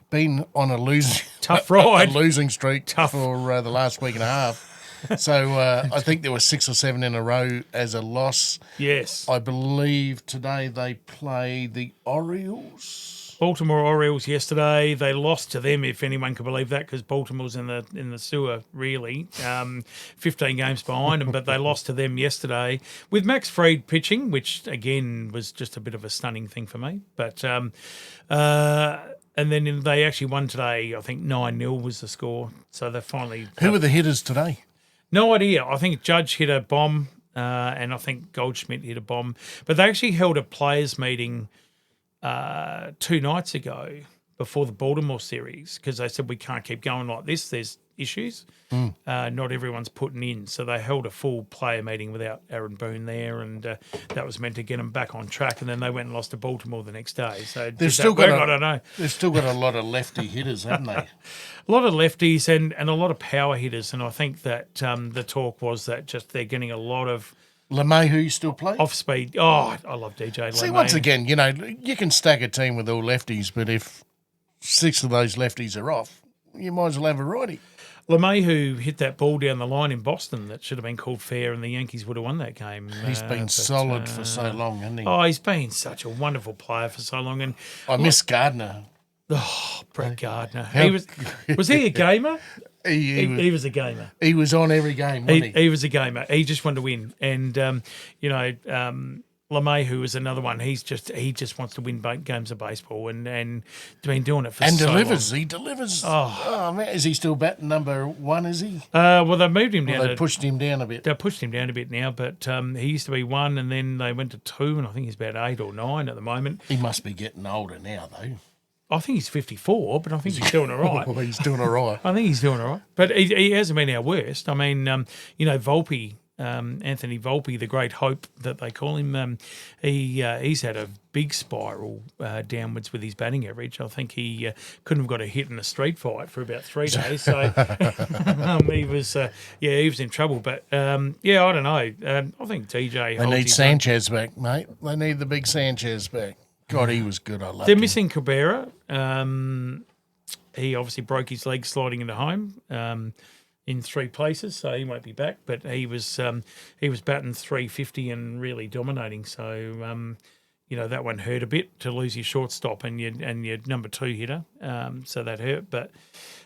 Speaker 1: been on a
Speaker 2: tough ride,
Speaker 1: losing streak for the last week and a half. So I think there were 6 or 7 in a row as a loss.
Speaker 2: Yes.
Speaker 1: I believe today they play the Orioles.
Speaker 2: Baltimore Orioles yesterday. They lost to them, if anyone can believe that, because Baltimore's in the sewer, really. 15 games behind them, but they lost to them yesterday with Max Fried pitching, which, again, was just a bit of a stunning thing for me. But and then they actually won today. I think 9-0 was the score. So they finally.
Speaker 1: Who were the hitters today?
Speaker 2: No idea. I think Judge hit a bomb, and I think Goldschmidt hit a bomb. But they actually held a players' meeting 2 nights ago before the Baltimore series because they said we can't keep going like this. There's issues. Not everyone's putting in. So they held a full player meeting without Aaron Boone there, and that was meant to get them back on track. And then they went and lost to Baltimore the next day. So
Speaker 1: they've still got I don't know. They've still got a lot of lefty hitters, haven't they?
Speaker 2: A lot of lefties and a lot of power hitters. And I think that the talk was that just they're getting a lot of
Speaker 1: LeMahieu still play?
Speaker 2: Off speed. Oh, I love DJ LeMahieu.
Speaker 1: See, once again, you can stack a team with all lefties, but if 6 of those lefties are off, you might as well have a righty.
Speaker 2: LeMahieu hit that ball down the line in Boston that should have been called fair, and the Yankees would have won that game.
Speaker 1: He's been solid for so long, hasn't he?
Speaker 2: Oh, he's been such a wonderful player for so long. And
Speaker 1: I miss Gardner.
Speaker 2: Oh, Brett Gardner. Was he a gamer? He was a gamer.
Speaker 1: He was on every game, wasn't he?
Speaker 2: He was a gamer. He just wanted to win. And, LeMay, who was another one, he just wants to win games of baseball and been doing it for so
Speaker 1: delivers.
Speaker 2: long.
Speaker 1: He delivers. Oh, man. Is he still batting number one, is he?
Speaker 2: Well, they moved him down.
Speaker 1: They pushed him down a bit.
Speaker 2: They pushed him down a bit now, but he used to be 1 and then they went to 2 and I think he's about 8 or 9 at the moment.
Speaker 1: He must be getting older now, though.
Speaker 2: I think he's 54, but I think he's doing all right.
Speaker 1: He's doing all right.
Speaker 2: I think he's doing all right. But he hasn't been our worst. I mean, Volpe, Anthony Volpe, the great hope that they call him, he's had a big spiral downwards with his batting average. I think he couldn't have got a hit in a street fight for about 3 days. So he was in trouble. But, I don't know. I think DJ...
Speaker 1: They need Sanchez back, mate. They need the big Sanchez back. God, he was good. I loved him.
Speaker 2: They're missing Cabrera. He obviously broke his leg sliding into home in 3 places, so he won't be back. But he was batting 350 and really dominating. So that one hurt a bit to lose your shortstop and your number 2 hitter. So that hurt. But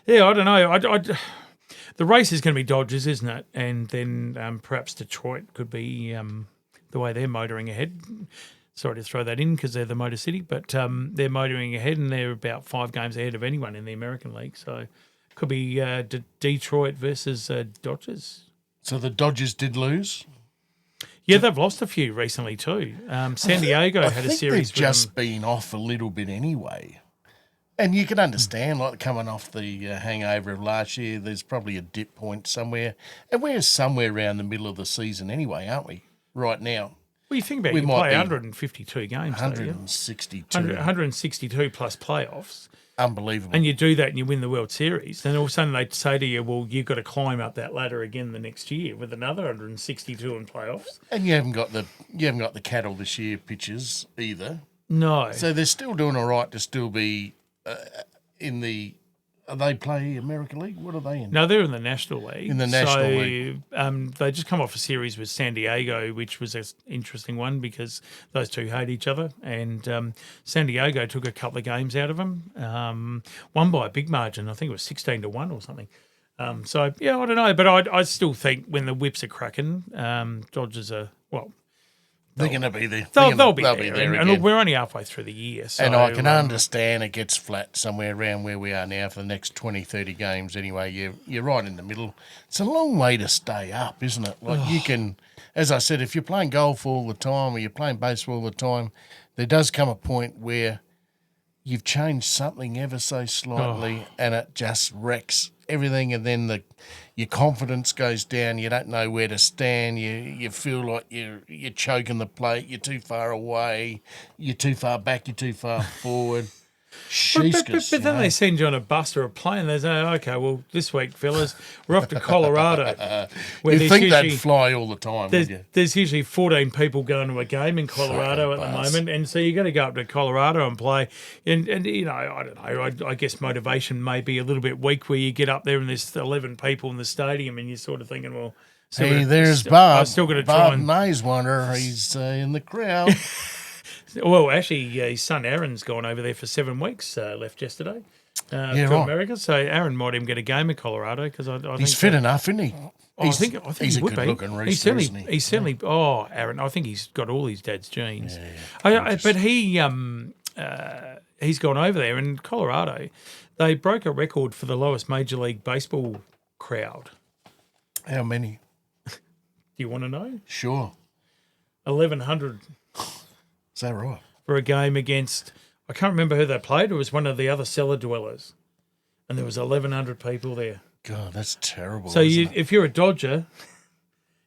Speaker 2: yeah, I don't know. The race is going to be Dodgers, isn't it? And then perhaps Detroit could be the way they're motoring ahead. Sorry to throw that in because they're the Motor City, but they're motoring ahead and they're about 5 games ahead of anyone in the American League. So it could be Detroit versus Dodgers.
Speaker 1: So the Dodgers did lose?
Speaker 2: Yeah, they've lost a few recently too. San Diego had a series.
Speaker 1: They've just been off a little bit anyway. And you can understand, like coming off the hangover of last year, there's probably a dip point somewhere. And we're somewhere around the middle of the season anyway, aren't we, right now?
Speaker 2: Well, you think about it, you play 152 games.
Speaker 1: 162.
Speaker 2: 162 plus playoffs.
Speaker 1: Unbelievable.
Speaker 2: And you do that and you win the World Series. Then all of a sudden they say to you, well, you've got to climb up that ladder again the next year with another 162 in playoffs.
Speaker 1: And you haven't got the cattle this year pitchers either.
Speaker 2: No.
Speaker 1: So they're still doing all right to still be in the... They play American League? What are they in?
Speaker 2: No, they're in the National League.
Speaker 1: In the National League.
Speaker 2: They just come off a series with San Diego, which was an interesting one because those two hate each other. And San Diego took a couple of games out of them, won by a big margin. I think it was 16-1 or something. I don't know. But I still think when the whips are cracking, Dodgers are,
Speaker 1: they're going to be there.
Speaker 2: They'll be there.
Speaker 1: Again.
Speaker 2: And look, we're only halfway through the year. So,
Speaker 1: and I can understand it gets flat somewhere around where we are now for the next 20, 30 games anyway. You're right in the middle. It's a long way to stay up, isn't it? Like you can, as I said, if you're playing golf all the time or you're playing baseball all the time, there does come a point where you've changed something ever so slightly and it just wrecks everything, and then your confidence goes down. You don't know where to stand. You feel like you're choking the plate. You're too far away. You're too far back. You're too far forward.
Speaker 2: But then they send you on a bus or a plane. They say, okay, well, this week, fellas, we're off to Colorado.
Speaker 1: You think they'd fly all the time, would you?
Speaker 2: There's usually 14 people going to a game in Colorado at the moment, and so you got to go up to Colorado and play. And I don't know, I guess motivation may be a little bit weak where you get up there and there's 11 people in the stadium and you're sort of thinking, well...
Speaker 1: Hey, there's Bob.
Speaker 2: I still got to try and...
Speaker 1: Mays wonder, he's in the crowd.
Speaker 2: Well, actually, his son Aaron's gone over there for 7 weeks. Left yesterday to America, so Aaron might even get a game in Colorado because I think
Speaker 1: he's fit enough, isn't he?
Speaker 2: I think
Speaker 1: he's
Speaker 2: he would
Speaker 1: a
Speaker 2: be.
Speaker 1: good-looking rooster, isn't he?
Speaker 2: He's certainly. Oh, Aaron, I think he's got all his dad's genes. But he's gone over there in Colorado. They broke a record for the lowest Major League Baseball crowd.
Speaker 1: How many?
Speaker 2: Do you want to know?
Speaker 1: Sure.
Speaker 2: 1,100.
Speaker 1: Is that right?
Speaker 2: For a game against, I can't remember who they played. It was one of the other cellar dwellers. And there was 1,100 people there.
Speaker 1: God, that's terrible.
Speaker 2: So if you're a Dodger,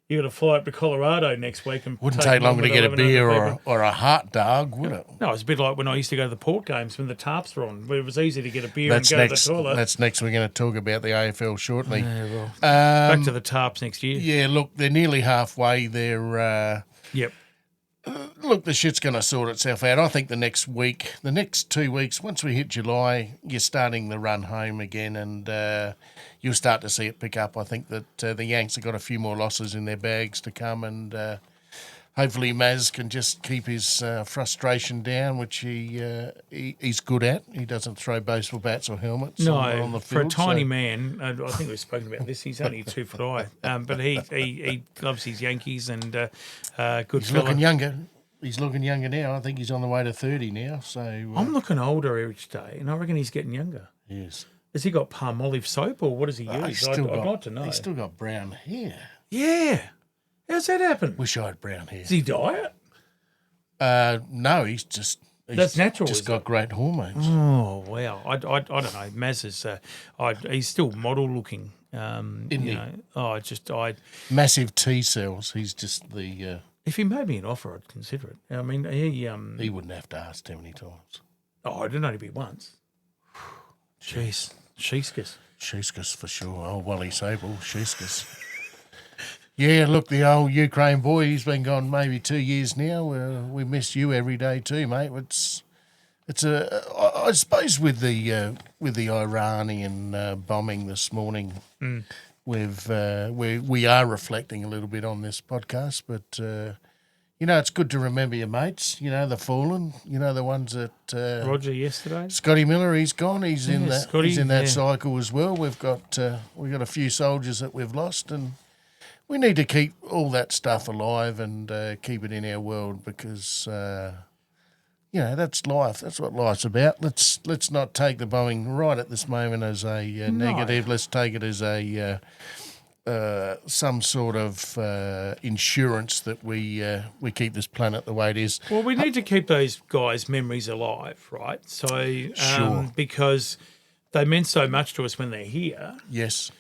Speaker 2: you got to fly up to Colorado next week. And
Speaker 1: wouldn't take long to get a beer or a hot dog, would it?
Speaker 2: No, it's a bit like when I used to go to the Port games when the tarps were on, where it was easy to get a beer and go to the toilet.
Speaker 1: That's next. We're going to talk about the AFL shortly.
Speaker 2: Back to the tarps next year.
Speaker 1: Yeah, look, they're nearly halfway. They're...
Speaker 2: Yep.
Speaker 1: Look, the shit's going to sort itself out. I think the next 2 weeks, once we hit July, you're starting the run home again and you'll start to see it pick up. I think that the Yanks have got a few more losses in their bags to come and hopefully Maz can just keep his frustration down, which he's good at. He doesn't throw baseball bats or helmets on the field.
Speaker 2: For a tiny man, I think we've spoken about this. He's only 2 foot high, but he loves his Yankees and good.
Speaker 1: He's looking younger. He's looking younger now. I think he's on the way to 30 now. So
Speaker 2: I'm looking older each day, and I reckon he's getting younger.
Speaker 1: Yes.
Speaker 2: Has he got palm olive soap, or what does he use? I'd like to know.
Speaker 1: He's still got brown hair.
Speaker 2: Yeah. How's that happen?
Speaker 1: Wish I had brown hair.
Speaker 2: Does he dye
Speaker 1: it? No, he's
Speaker 2: that's natural.
Speaker 1: Just got great hormones.
Speaker 2: Oh wow! I don't know. Maz is he's still model looking.
Speaker 1: Isn't he? Massive T cells. He's just the.
Speaker 2: If he made me an offer, I'd consider it. I mean,
Speaker 1: he wouldn't have to ask too many times.
Speaker 2: Oh, it'd only be once. Jeez,
Speaker 1: Sheeskus for sure. Oh, Wally Sable, Sheeskus. Yeah, look, the old Ukraine boy, he's been gone maybe 2 years now. We miss you every day too, mate. I suppose with the Iranian bombing this morning, we are reflecting a little bit on this podcast, but it's good to remember your mates. The fallen. The ones that
Speaker 2: Roger yesterday.
Speaker 1: Scotty Miller, he's gone. He's in that cycle as well. We've got a few soldiers that we've lost, and we need to keep all that stuff alive and keep it in our world because. That's life. That's what life's about. Let's not take the bombing right at this moment as a negative. Let's take it as a some sort of insurance that we keep this planet the way it is.
Speaker 2: Well, we need to keep those guys' memories alive, right? So,
Speaker 1: sure.
Speaker 2: Because they meant so much to us when they're here.
Speaker 1: Yes.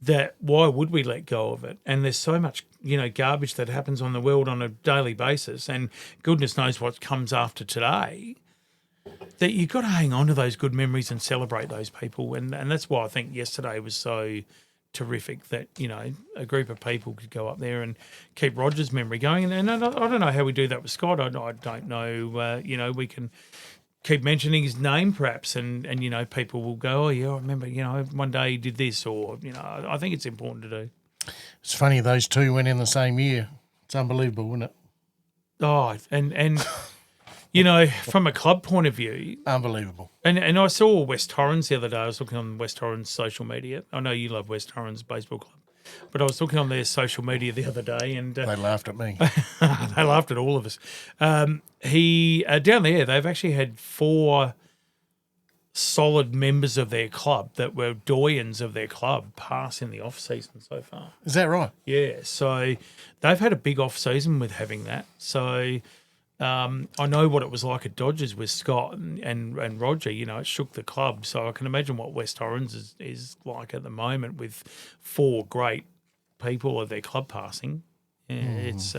Speaker 2: That why would we let go of it? And there's so much, garbage that happens on the world on a daily basis, and goodness knows what comes after today, that you've got to hang on to those good memories and celebrate those people. And that's why I think yesterday was so terrific that, a group of people could go up there and keep Roger's memory going. And I don't know how we do that with Scott. I don't know, we can keep mentioning his name perhaps and people will go, oh yeah, I remember, one day he did this, or, I think it's important to do.
Speaker 1: It's funny, those two went in the same year. It's unbelievable, isn't it?
Speaker 2: Oh, and from a club point of view.
Speaker 1: Unbelievable.
Speaker 2: And I saw West Torrens the other day. I was looking on West Torrens social media. I know you love West Torrens Baseball Club. But I was looking on their social media the other day, and
Speaker 1: they laughed at me.
Speaker 2: They laughed at all of us. He down there, they've actually had 4 solid members of their club that were doyens of their club pass in the off season so far.
Speaker 1: Is that right?
Speaker 2: Yeah. So they've had a big off season with having that. So I know what it was like at Dodgers with Scott and Roger. It shook the club. So I can imagine what West Torrens is like at the moment with 4 great people of their club passing. It's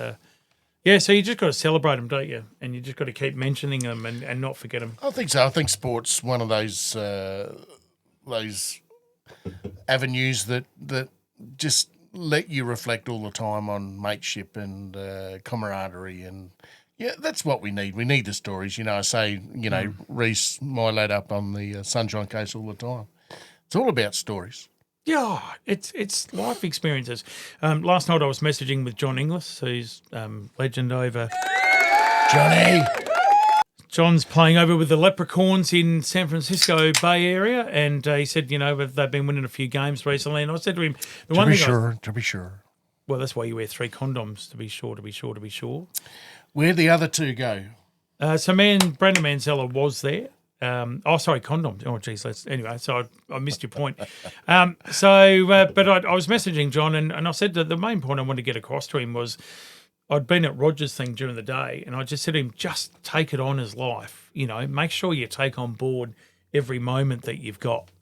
Speaker 2: so you just got to celebrate them, don't you? And you just got to keep mentioning them and not forget them.
Speaker 1: I think so. I think sport's one of those avenues that just let you reflect all the time on mateship and camaraderie and. Yeah, that's what we need. We need the stories. I say, Reese, my lad up on the Sunshine Coast all the time. It's all about stories.
Speaker 2: Yeah, it's life experiences. Last night I was messaging with John Inglis, who's legend over.
Speaker 1: Johnny!
Speaker 2: John's playing over with the Leprechauns in San Francisco Bay Area, and he said, they've been winning a few games recently. And I said to him,
Speaker 1: to be sure.
Speaker 2: Well, that's why you wear 3 condoms, to be sure.
Speaker 1: Where'd the other 2 go?
Speaker 2: So Brandon Manzella was there. Condoms. Oh, geez. Anyway, so I missed your point. But I was messaging John, and I said that the main point I wanted to get across to him was I'd been at Roger's thing during the day, and I just said to him, just take it on as life. Make sure you take on board every moment that you've got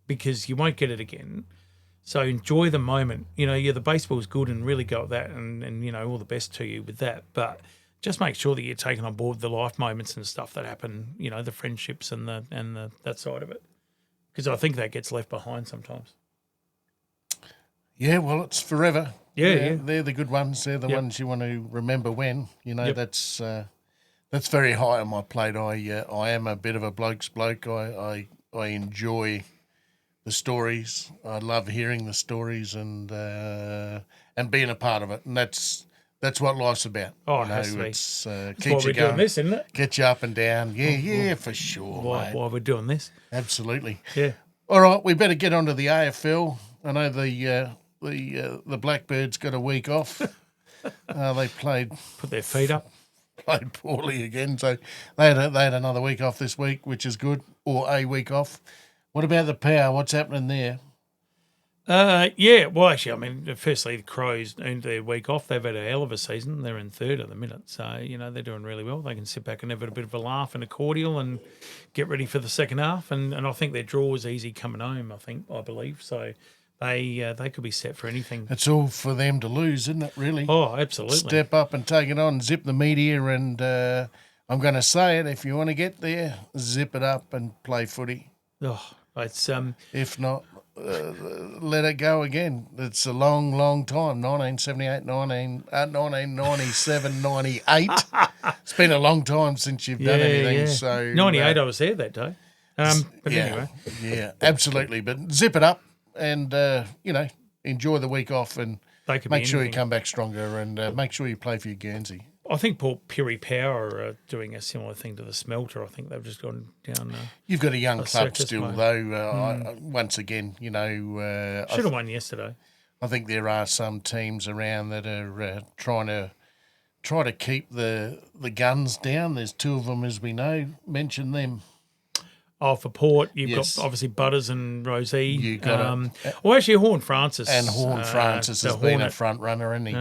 Speaker 2: because you won't get it again. So enjoy the moment. The baseball's good and really go at that and all the best to you with that. But just make sure that you're taking on board the life moments and stuff that happen, the friendships and the that side of it. Because I think that gets left behind sometimes.
Speaker 1: Yeah, well, it's forever.
Speaker 2: Yeah.
Speaker 1: They're the good ones. They're the ones you want to remember when. That's very high on my plate. I am a bit of a bloke's bloke. I enjoy the stories. I love hearing the stories and being a part of it. And that's That's what life's about.
Speaker 2: Oh, it has to be.
Speaker 1: It's
Speaker 2: That's
Speaker 1: keeps
Speaker 2: why
Speaker 1: you
Speaker 2: we're
Speaker 1: going,
Speaker 2: doing this, isn't it?
Speaker 1: get you up and down. Yeah, for sure, mate.
Speaker 2: Why we're doing this?
Speaker 1: Absolutely.
Speaker 2: Yeah.
Speaker 1: All right, we better get on to the AFL. I know the Blackbirds got a week off. They
Speaker 2: Put their feet up.
Speaker 1: Played poorly again, so they had another week off this week, which is good, or a week off. What about the Power? What's happening there?
Speaker 2: Yeah, well, actually, I mean, firstly, the Crows earned their week off. They've had a hell of a season. They're in third at the minute. So, they're doing really well. They can sit back and have a bit of a laugh and a cordial and get ready for the second half. And I think their draw is easy coming home, I believe. So they could be set for anything.
Speaker 1: It's all for them to lose, isn't it, really?
Speaker 2: Oh, absolutely.
Speaker 1: Step up and take it on, zip the media, and I'm going to say it, if you want to get there, zip it up and play footy.
Speaker 2: Oh, it's
Speaker 1: If not, let it go again. It's a long, long time, 1978, 1997, 98. It's been a long time since you've done anything.
Speaker 2: Yeah.
Speaker 1: So
Speaker 2: 98, I was there that day. But anyway.
Speaker 1: Yeah, absolutely. But zip it up and, enjoy the week off and
Speaker 2: They could
Speaker 1: make
Speaker 2: be
Speaker 1: sure you
Speaker 2: anything.
Speaker 1: come back stronger and make sure you play for your Guernsey.
Speaker 2: I think Port Pirie Power are doing a similar thing to the Smelter. I think they've just gone down.
Speaker 1: You've got a young club
Speaker 2: circus
Speaker 1: still,
Speaker 2: mode.
Speaker 1: though. Once again,
Speaker 2: Should have won yesterday.
Speaker 1: I think there are some teams around that are trying to keep the guns down. There's two of them, as we know. Mention them.
Speaker 2: Oh, for Port, you've
Speaker 1: Yes.
Speaker 2: got obviously Butters and Rosie.
Speaker 1: You got it.
Speaker 2: Well, actually, Horn Francis.
Speaker 1: And Horn Francis
Speaker 2: the
Speaker 1: has been a
Speaker 2: Hornet.
Speaker 1: front runner, hasn't he?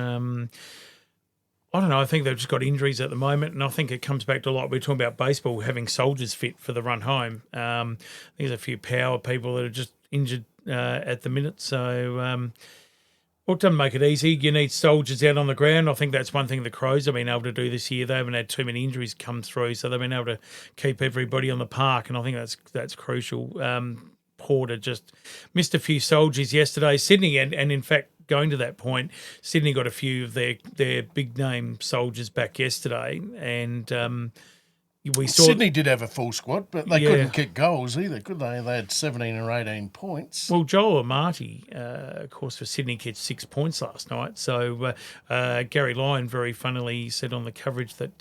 Speaker 2: I don't know. I think they've just got injuries at the moment, and I think it comes back to like we were talking about baseball having soldiers fit for the run home. There's a few Power people that are just injured at the minute, so it doesn't make it easy. You need soldiers out on the ground. I think that's one thing the Crows have been able to do this year. They haven't had too many injuries come through, so they've been able to keep everybody on the park, and I think that's crucial. Porter just missed a few soldiers yesterday. Sydney, and in fact, going to that point, Sydney got a few of their big name soldiers back yesterday, and we saw
Speaker 1: Sydney did have a full squad, but they couldn't kick goals either, could they? They had 17 or 18 points.
Speaker 2: Well, Joel Amati, of course, for Sydney, kicked 6 points last night. So Gary Lyon very funnily said on the coverage that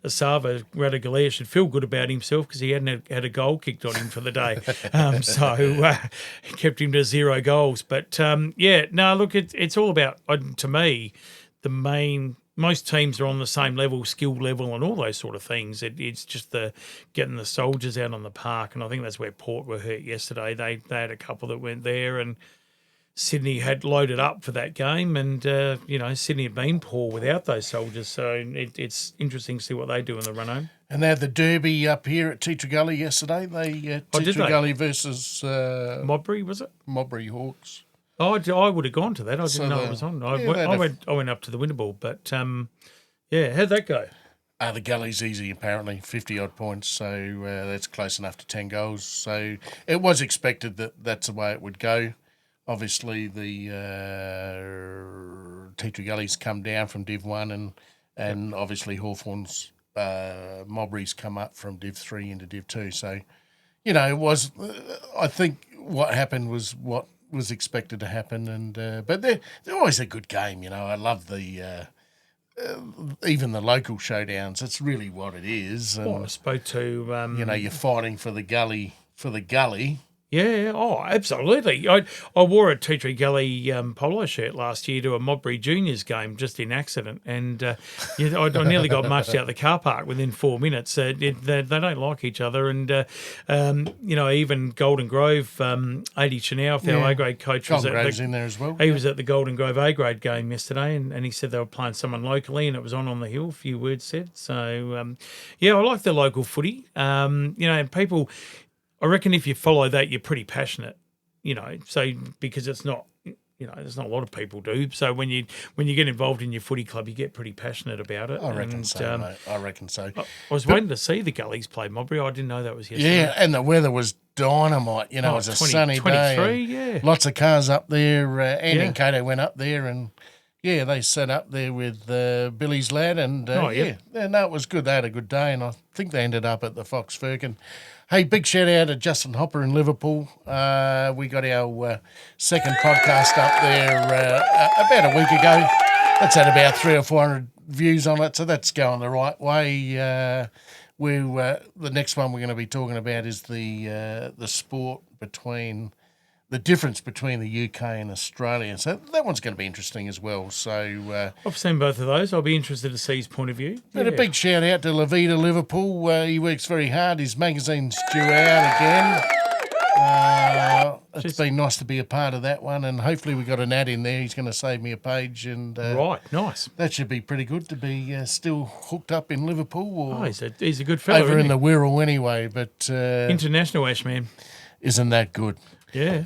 Speaker 2: Asava Radagalea should feel good about himself because he hadn't had a goal kicked on him for the day. He kept him to 0 goals. But, look, it's all about, to me, most teams are on the same level, skill level, and all those sort of things. It's just getting the soldiers out on the park, and I think that's where Port were hurt yesterday. They had a couple that went there, and Sydney had loaded up for that game, and Sydney had been poor without those soldiers. So it's interesting to see what they do in the run home.
Speaker 1: And they had the derby up here at Tetra Gully yesterday. Tetra Gully versus
Speaker 2: Modbury, was it?
Speaker 1: Modbury Hawks.
Speaker 2: Oh, I would have gone to that. I didn't know it was on. I went up to the Winterball, but how'd that go?
Speaker 1: The Gully's easy, apparently, 50-odd points, so that's close enough to 10 goals. So it was expected that that's the way it would go. Obviously, the Tetra Gully's come down from Div 1 and obviously Hawthorn's Modbury's come up from Div 3 into Div 2. So, it was, I think what happened was what was expected to happen, and but they're always a good game. I love the even the local showdowns. That's really what it is. And,
Speaker 2: I spoke to
Speaker 1: you're fighting for the gully.
Speaker 2: Yeah, absolutely. I wore a Tetra Gully polo shirt last year to a Modbury Juniors game just in accident, and I nearly got marched out the car park within 4 minutes. They don't like each other, and even Golden Grove, 80 Chanel, our A-grade coach,
Speaker 1: Golden Grove's in there as well.
Speaker 2: He was at the Golden Grove A-grade game yesterday, and he said they were playing someone locally, and it was on the hill, a few words said. So, I like the local footy. And people... I reckon if you follow that, you're pretty passionate, so because it's not, there's not a lot of people do. So when you get involved in your footy club, you get pretty passionate about it.
Speaker 1: I reckon so, mate. I reckon so.
Speaker 2: I was waiting to see the Gullies play Modbury. I didn't know that was yesterday.
Speaker 1: Yeah, and the weather was dynamite. It was a sunny
Speaker 2: 23,
Speaker 1: day. Lots of cars up there. Andy and Kato went up there and... Yeah, they sat up there with Billy's lad, and it was good. They had a good day, and I think they ended up at the Fox Firkin. Hey, big shout out to Justin Hopper in Liverpool. We got our second podcast up there about a week ago. That's had about 300 or 400 views on it, so that's going the right way. The next one we're going to be talking about is the sport between the difference between the UK and Australia. So that one's going to be interesting as well. So
Speaker 2: I've seen both of those. I'll be interested to see his point of view.
Speaker 1: and a big shout out to Levita Liverpool. He works very hard. His magazine's due out again. It's been nice to be a part of that one, and hopefully we got an ad in there. He's going to save me a page, and
Speaker 2: right, nice.
Speaker 1: That should be pretty good to be still hooked up in Liverpool. Or
Speaker 2: he's a good fellow.
Speaker 1: Over in the Wirral anyway, but
Speaker 2: international Ash man.
Speaker 1: Isn't that good?
Speaker 2: Yeah.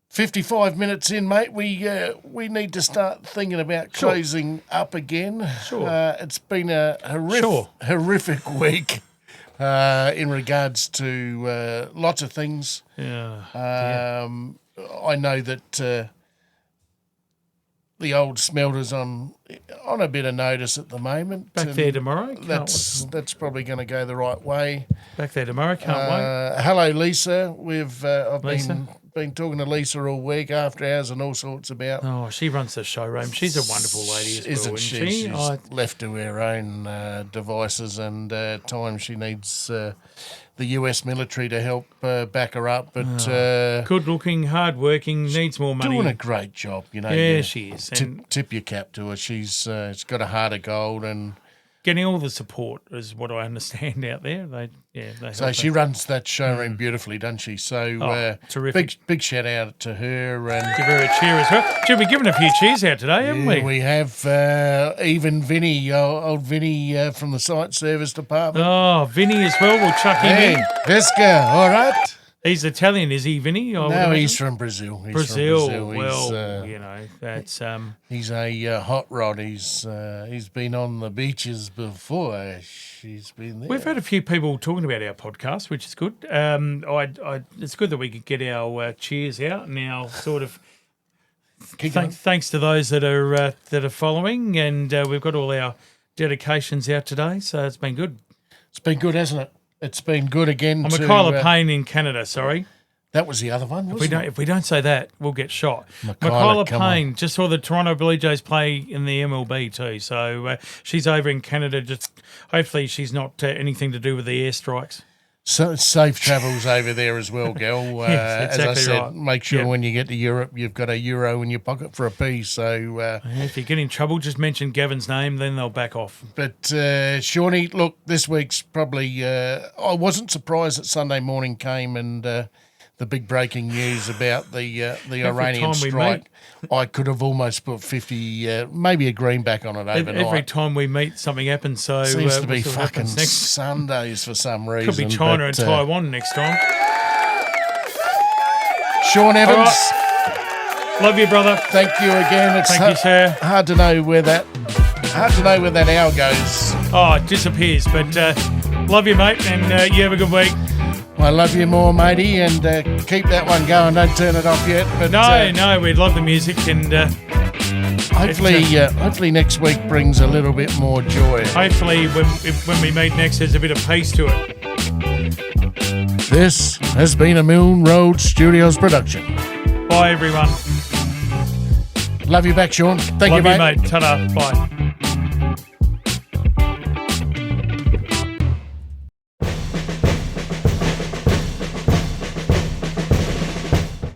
Speaker 1: 55 minutes in, mate. We need to start thinking about closing up again.
Speaker 2: Sure.
Speaker 1: It's been a horrific week in regards to lots of things.
Speaker 2: Yeah.
Speaker 1: I know that the old smelter's on a bit of notice at the moment.
Speaker 2: Back there tomorrow.
Speaker 1: That's probably going to go the right way.
Speaker 2: Back there tomorrow. Can't wait.
Speaker 1: Hello, Lisa. I've been talking to Lisa all week, after hours and all sorts about.
Speaker 2: Oh, she runs the showroom. She's a wonderful lady as well, isn't she?
Speaker 1: She's left to her own devices, and times she needs the US military to help back her up. But
Speaker 2: good-looking, hard-working, needs more money.
Speaker 1: Doing a great job, you know.
Speaker 2: Yeah, she is.
Speaker 1: Tip your cap to her. She's got a heart of gold and
Speaker 2: getting all the support is what I understand out there. They
Speaker 1: so she runs that showroom beautifully, doesn't she? So
Speaker 2: terrific.
Speaker 1: Big shout out to her, and
Speaker 2: give her a cheer as well. We've been giving a few cheers out today, haven't we?
Speaker 1: We have even Vinny, old Vinny from the site service department.
Speaker 2: Oh, Vinny as well. We'll chuck him in.
Speaker 1: Vesca, all right.
Speaker 2: He's Italian, is he, Vinny?
Speaker 1: No, he's from Brazil.
Speaker 2: Brazil. Well, that's
Speaker 1: he's a hot rod. He's been on the beaches before. She's been there.
Speaker 2: We've had a few people talking about our podcast, which is good. It's good that we could get our cheers out and our sort of thanks to those that are following, and we've got all our dedications out today, so it's been good.
Speaker 1: It's been good, hasn't it? It's been good again.
Speaker 2: I'm Michaela Payne in Canada, sorry.
Speaker 1: That was the other one, wasn't it?
Speaker 2: If we don't say that, we'll get shot. Michaela Payne just saw the Toronto Blue Jays play in the MLB too. So she's over in Canada. Just hopefully she's not anything to do with the airstrikes.
Speaker 1: So safe travels over there as well, girl.
Speaker 2: Yes, exactly
Speaker 1: as I said,
Speaker 2: right.
Speaker 1: Make sure when you get to Europe, you've got a euro in your pocket for a pee. So
Speaker 2: if you get in trouble, just mention Gavin's name, then they'll back off.
Speaker 1: But Shawnee, look, this week's probably. I wasn't surprised that Sunday morning came and the big breaking news about the Iranian strike. I could have almost put 50, maybe a greenback on it overnight.
Speaker 2: Every time we meet, something happens. So
Speaker 1: seems to be fucking Sundays for some reason.
Speaker 2: Could be China and Taiwan next time.
Speaker 1: Shaun Evans.
Speaker 2: Right. Love you, brother.
Speaker 1: Thank you again.
Speaker 2: Thank you, sir.
Speaker 1: Hard to know where that hour goes.
Speaker 2: Oh, it disappears. But love you, mate, and you have a good week.
Speaker 1: I love you more, matey, and keep that one going. Don't turn it off yet. But,
Speaker 2: no, we'd love the music, and
Speaker 1: hopefully next week brings a little bit more joy.
Speaker 2: Hopefully, when we meet next, there's a bit of pace to it.
Speaker 1: This has been a Moon Road Studios production.
Speaker 2: Bye, everyone.
Speaker 1: Love you back, Shaun. Thank you, mate.
Speaker 2: Ta-da. Bye.